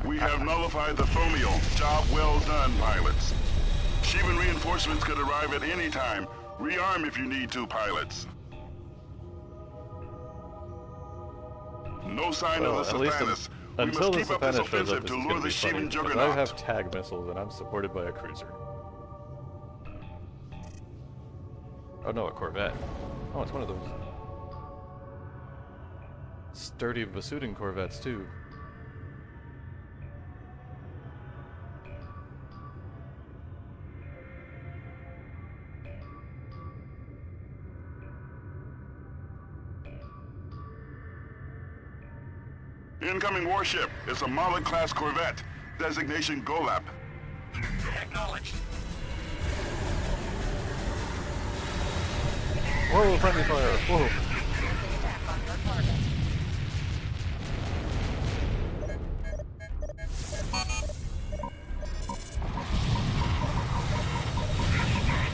We have nullified the Thomio. Job well done, pilots. Shivan reinforcements could arrive at any time. Rearm if you need to, pilots. No sign Well, of the at least Sathanis. We until must the keep up this Sathanis shows up, offensive this to is lure gonna the be funny, Shivan because I juggernaut. have tag missiles and I'm supported by a cruiser. Oh no, a Corvette. Oh, it's one of those sturdy Vasudan Corvettes too. Incoming warship. It's a Mala-class corvette. Designation Golap. Acknowledged. Whoa, friendly fire! Whoa!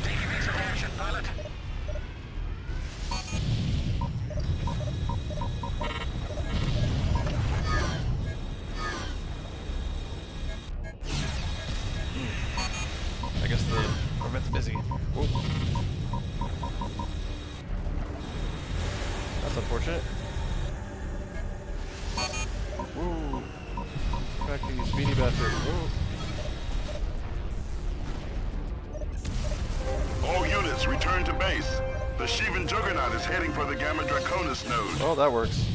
Take evasive action, pilot. I guess the corvette's busy. Whoa. That's unfortunate. Woo! Back to you, speedy bastard. Whoa. All units, return to base. The Shivan Juggernaut is heading for the Gamma Draconis node. Oh, that works.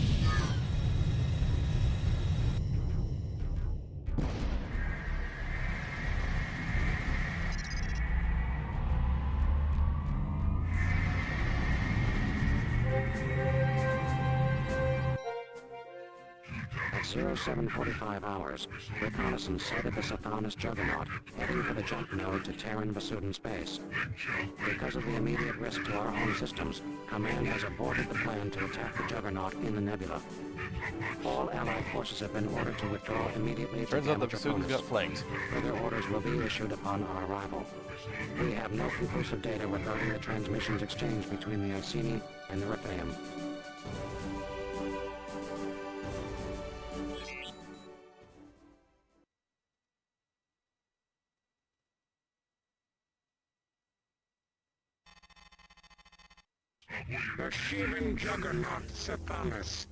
At 0745 hours, reconnaissance sighted the Sathanis Juggernaut heading for the jump node to Terran Vasudans space. Because of the immediate risk to our home systems, Command has aborted the plan to attack the Juggernaut in the nebula. All Allied forces have been ordered to withdraw immediately to Turns out Gamma the Vasudans Draconis. got flanked. Further orders will be issued upon our arrival. We have no conclusive data regarding the transmissions exchanged between the Iceni and the Rephaim. The Shivan Juggernaut Sathanis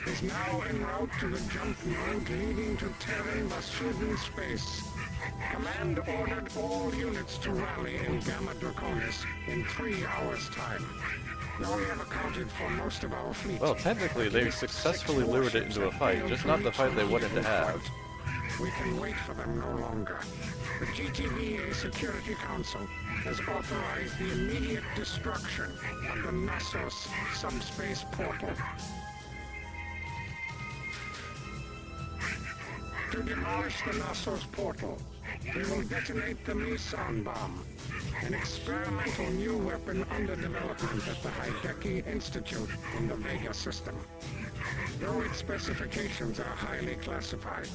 is now en route to the jump node leading to Terran Vasudan space. Command ordered all units to rally in Gamma Draconis in 3 hours' time. Though we have accounted for most of our fleet. Well, technically, they successfully lured it into a fight, just not the fight they wanted to have. We can wait for them no longer. The GTVA Security Council has authorized the immediate destruction of the Knossos subspace portal. To demolish the Knossos portal, we will detonate the Meson bomb, an experimental new weapon under development at the Hideki Institute in the Vega system. Though its specifications are highly classified,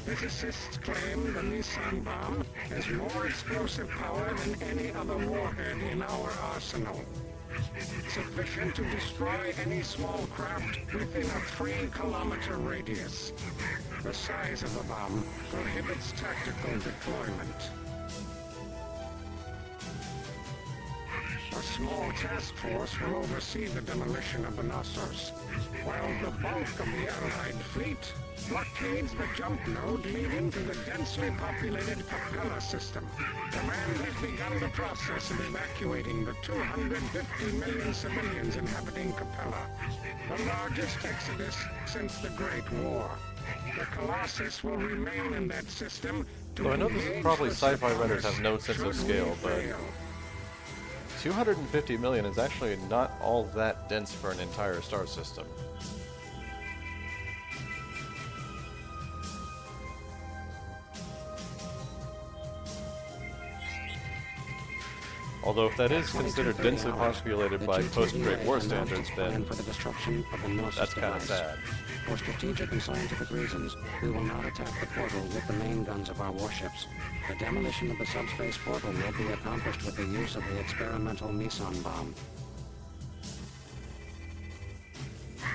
physicists claim the Meson bomb has more explosive power than any other warhead in our arsenal. Sufficient to destroy any small craft within a 3-kilometer radius. The size of the bomb prohibits tactical deployment. A small task force will oversee the demolition of the Knossos, while the bulk of the Allied fleet blockades the jump node leading to the densely populated Capella system. Command has begun the process of evacuating the 250 million civilians inhabiting Capella, the largest exodus since the Great War. The Colossus will remain in that system to So I know this is probably sci-fi writers have no sense of scale, but 250 million is actually not all that dense for an entire star system. Although if that is considered densely populated by post-Great War standards, then that's kind of sad. For strategic and scientific reasons, we will not attack the portal with the main guns of our warships. The demolition of the subspace portal will be accomplished with the use of the experimental Meson bomb.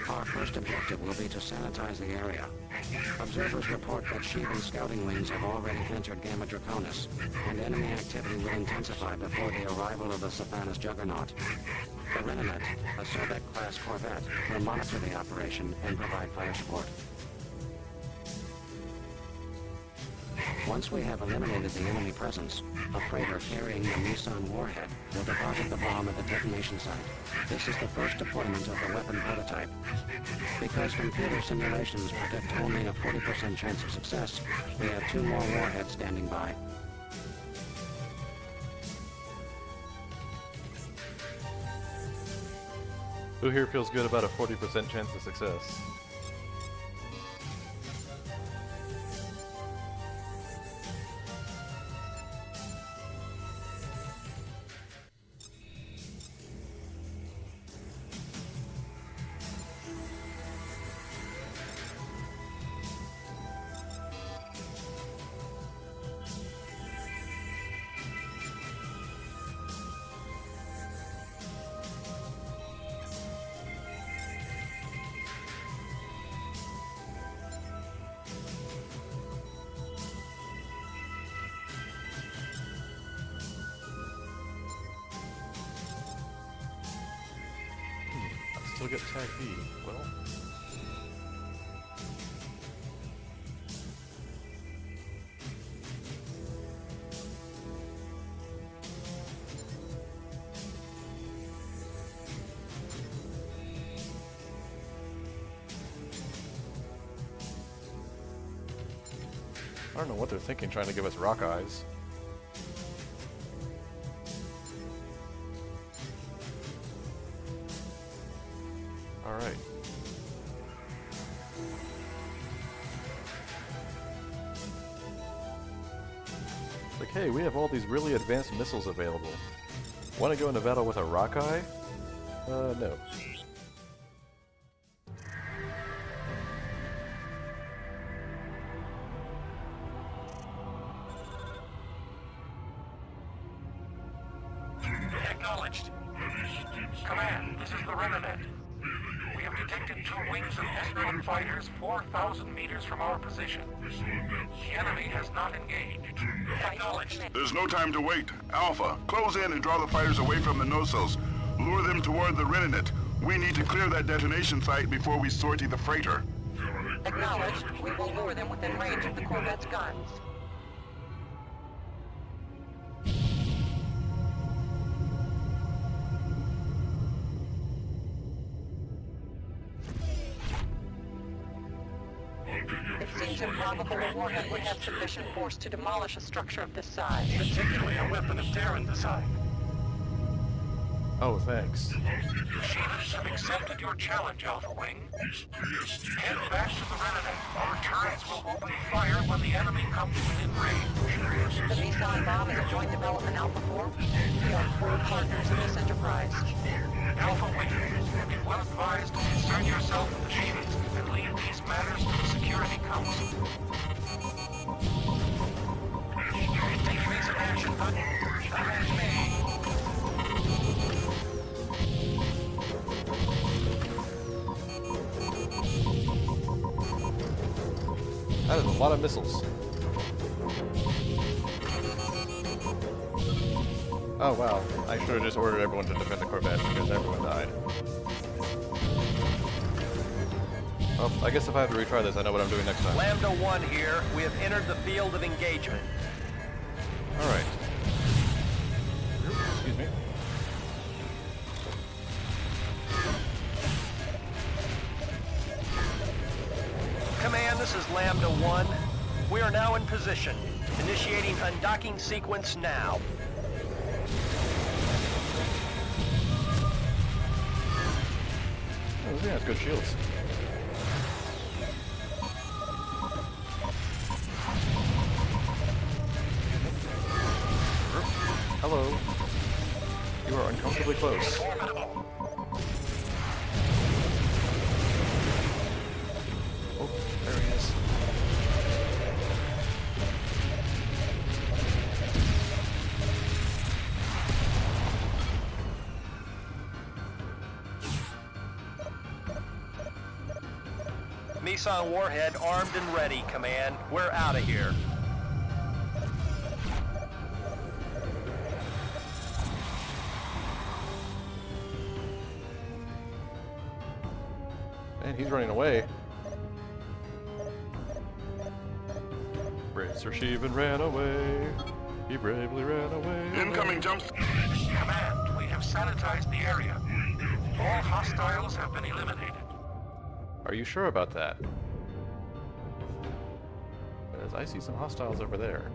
Our first objective will be to sanitize the area. Observers report that Shivan scouting wings have already entered Gamma Draconis, and enemy activity will intensify before the arrival of the Sathanis Juggernaut. The Renanet, a Soviet-class corvette, will monitor the operation and provide fire support. Once we have eliminated the enemy presence, a freighter carrying the Meson warhead will deposit the bomb at the detonation site. This is the first deployment of the weapon prototype. Because computer simulations predict only a 40% chance of success, we have 2 more warheads standing by. Who here feels good about a 40% chance of success? still get tag B. Well. I don't know what they're thinking trying to give us rock eyes. Alright. Like, hey, we have all these really advanced missiles available. Want to go into battle with a rock eye? No. Acknowledged. Command, this is the Remnant. We have detected two wings of escorted fighters 4,000 meters from our position. The enemy has not engaged. Acknowledged. There's no time to wait. Alpha, close in and draw the fighters away from the nocils. Lure them toward the Rennet. We need to clear that detonation site before we sortie the freighter. Acknowledged. We will lure them within range of the corvette's guns. It seems improbable a warhead would have sufficient force to demolish a structure of this size. Particularly a weapon of Terran design. Oh, thanks. The Shivans have accepted your challenge, Alpha Wing. Head back to the Rennet. Our turrets will open fire when the enemy comes within range. The Nissan bomb is a joint development, Alpha 4. We are full partners in this enterprise. Alpha Wing, be well advised to concern yourself with the Shivans and leave these matters to the Security Council. Take recent action, but that is me. That is a lot of missiles. Oh wow, I should have just ordered everyone to defend the Corvette because everyone died. Well, I guess if I have to retry this, I know what I'm doing next time. Lambda 1 here. We have entered the field of engagement. Alright. Excuse me. Command, this is Lambda 1. We are now in position. Initiating undocking sequence now. Oh, this thing has good shields. Hello. You are uncomfortably close. Oh, there he is. Nissan warhead armed and ready, Command. We're out of here. Man, he's running away. Racer Shivan ran away. He bravely ran away. Incoming jumps. Command, we have sanitized the area. All hostiles have been eliminated. Are you sure about that? Because I see some hostiles over there.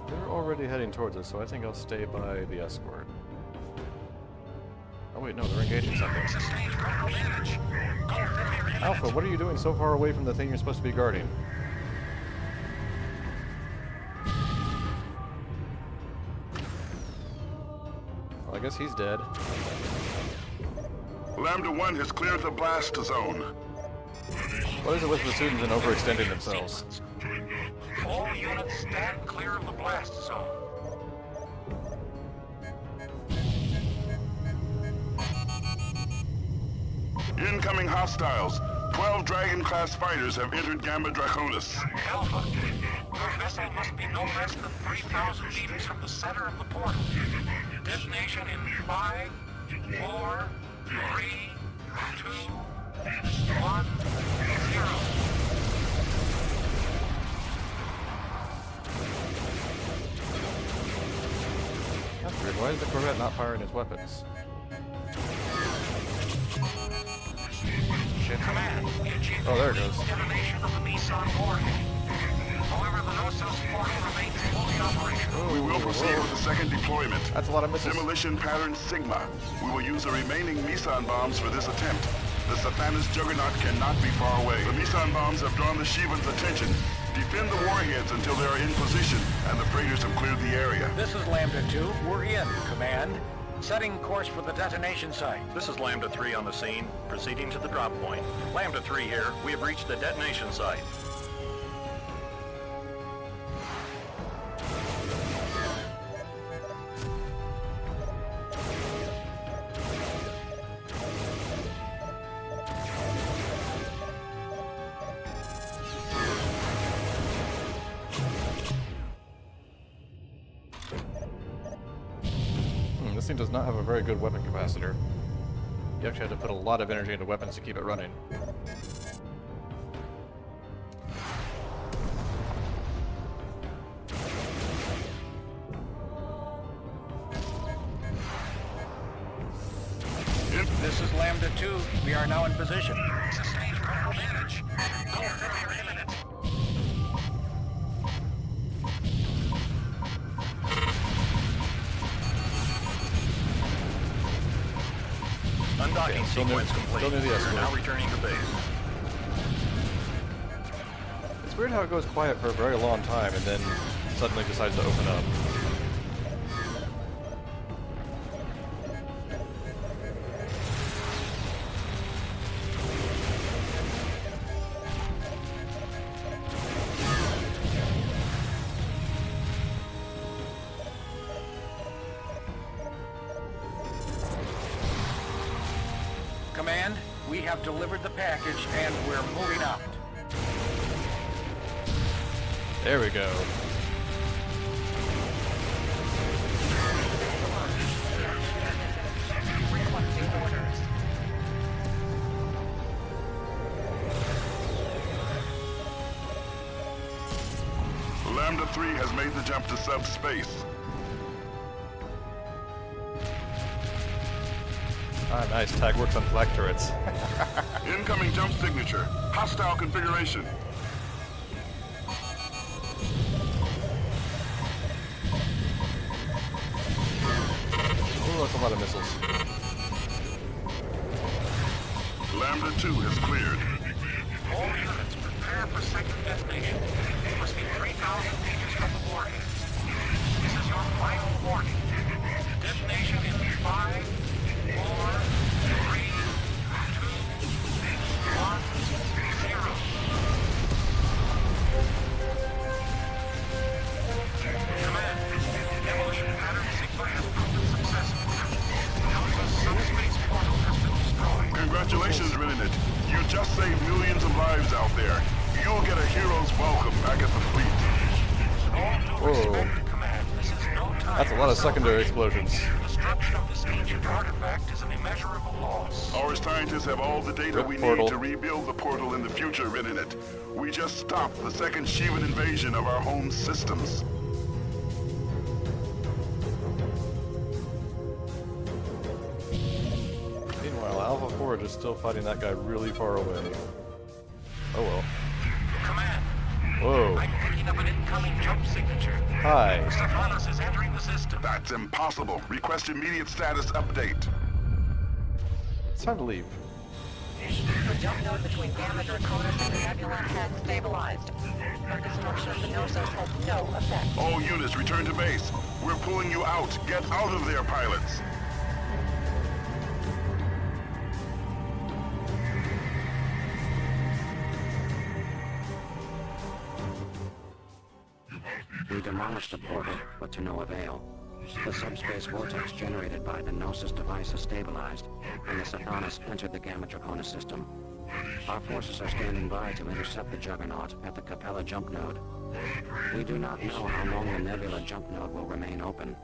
They're already heading towards us, so I think I'll stay by the escort. Oh wait, no, they're engaging something. Alpha, what are you doing so far away from the thing you're supposed to be guarding? Well, I guess he's dead. Lambda 1 has cleared the blast zone. What is it with Vasudans and overextending themselves? All units stand clear of the blast zone. Incoming hostiles. 12 Dragon-class fighters have entered Gamma Draconis. Alpha, your vessel must be no less than 3,000 meters from the center of the portal. Detonation in 5, 4, 3, 2, 1, 0. That's weird. Why is the Corvette not firing its weapons? Command, oh, there it goes. Detonation of the Meson warhead. However, the Knossos portal remains fully operational. We will proceed with the second deployment. That's a lot of missiles. Demolition pattern Sigma. We will use the remaining Meson bombs for this attempt. The Sathanas Juggernaut cannot be far away. The Meson bombs have drawn the Shivans' attention. Defend the warheads until they are in position and the freighters have cleared the area. This is Lambda 2. We're in, Command. Setting course for the detonation site. This is Lambda 3 on the scene, proceeding to the drop point. Lambda 3 here. We have reached the detonation site. This thing does not have a very good weapon capacitor. You actually had to put a lot of energy into weapons to keep it running. This is Lambda 2. We are now in position. Sustained critical damage. No failure imminent. Undocking sequence complete. Still near the We're escort. now returning to base. It's weird how it goes quiet for a very long time and then suddenly decides to open up. Command, we have delivered the package and we're moving out. There we go. Requesting orders. Lambda 3 has made the jump to subspace. Ah, nice. Tag works on flak turrets. Incoming jump signature. Hostile configuration. Ooh, that's a lot of missiles. Lambda 2 has cleared. All units prepare for second detonation. It must be 3,000 meters from the warheads. This is your final warning. Detonation in 5, 4, 3, 2, 1, 0. Command, demolition pattern Sigma has proven successful. Alpha's subspace portal has been destroyed. Congratulations, Rennet. You just saved millions of lives out there. You'll get a hero's welcome back at the fleet. Whoa. That's a lot of secondary explosions. Destruction of this ancient artifact is an immeasurable loss. Our scientists have all the data we need to rebuild the portal in the future, Rennet. We just stopped the second Shivan invasion of our home systems. Meanwhile, Alpha Forge is still fighting that guy really far away. Oh well. Command. Whoa. I'm picking up an incoming jump signature. Hi. Stephanos is entering the system. That's impossible. Request immediate status update. It's time to leave. The jump node between Gamma Draconis and the nebula has stabilized. Our destruction of the Knossos has no effect. All units return to base. We're pulling you out. Get out of there, pilots. We demolished the portal, but to no avail. The subspace vortex generated by the Gnosis device is stabilized, and the Sathanas entered the Gamma Draconis system. Our forces are standing by to intercept the Juggernaut at the Capella jump node. We do not know how long the Nebula jump node will remain open.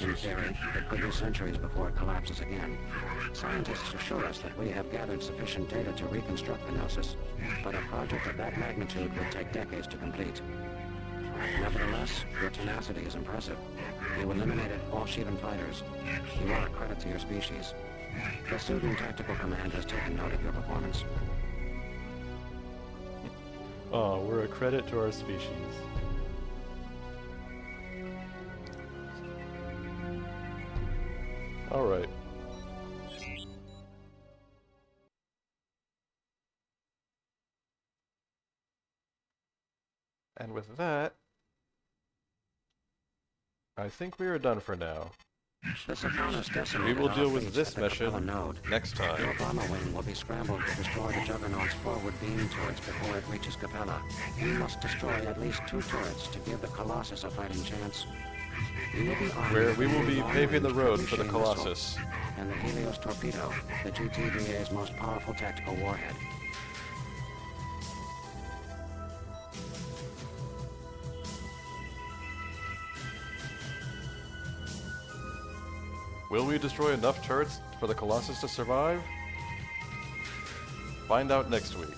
In theory, it could be centuries before it collapses again. Scientists assure us that we have gathered sufficient data to reconstruct the Gnosis, but a project of that magnitude would take decades to complete. Nevertheless, your tenacity is impressive. You eliminated all Shivan fighters. You are a credit to your species. Vasudans Tactical Command has taken note of your performance. Oh, we're a credit to our species. Alright. And with that, I think we are done for now. We will deal with this mission next time. Your bomber wing will be scrambled to destroy the Juggernaut's forward beam turrets before it reaches Capella. You must destroy at least 2 turrets to give the Colossus a fighting chance. Where we will be paving the road for the Colossus. And the Helios Torpedo, the GTVA's most powerful tactical warhead. Will we destroy enough turrets for the Colossus to survive? Find out next week.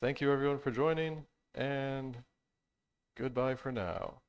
Thank you everyone for joining, and goodbye for now.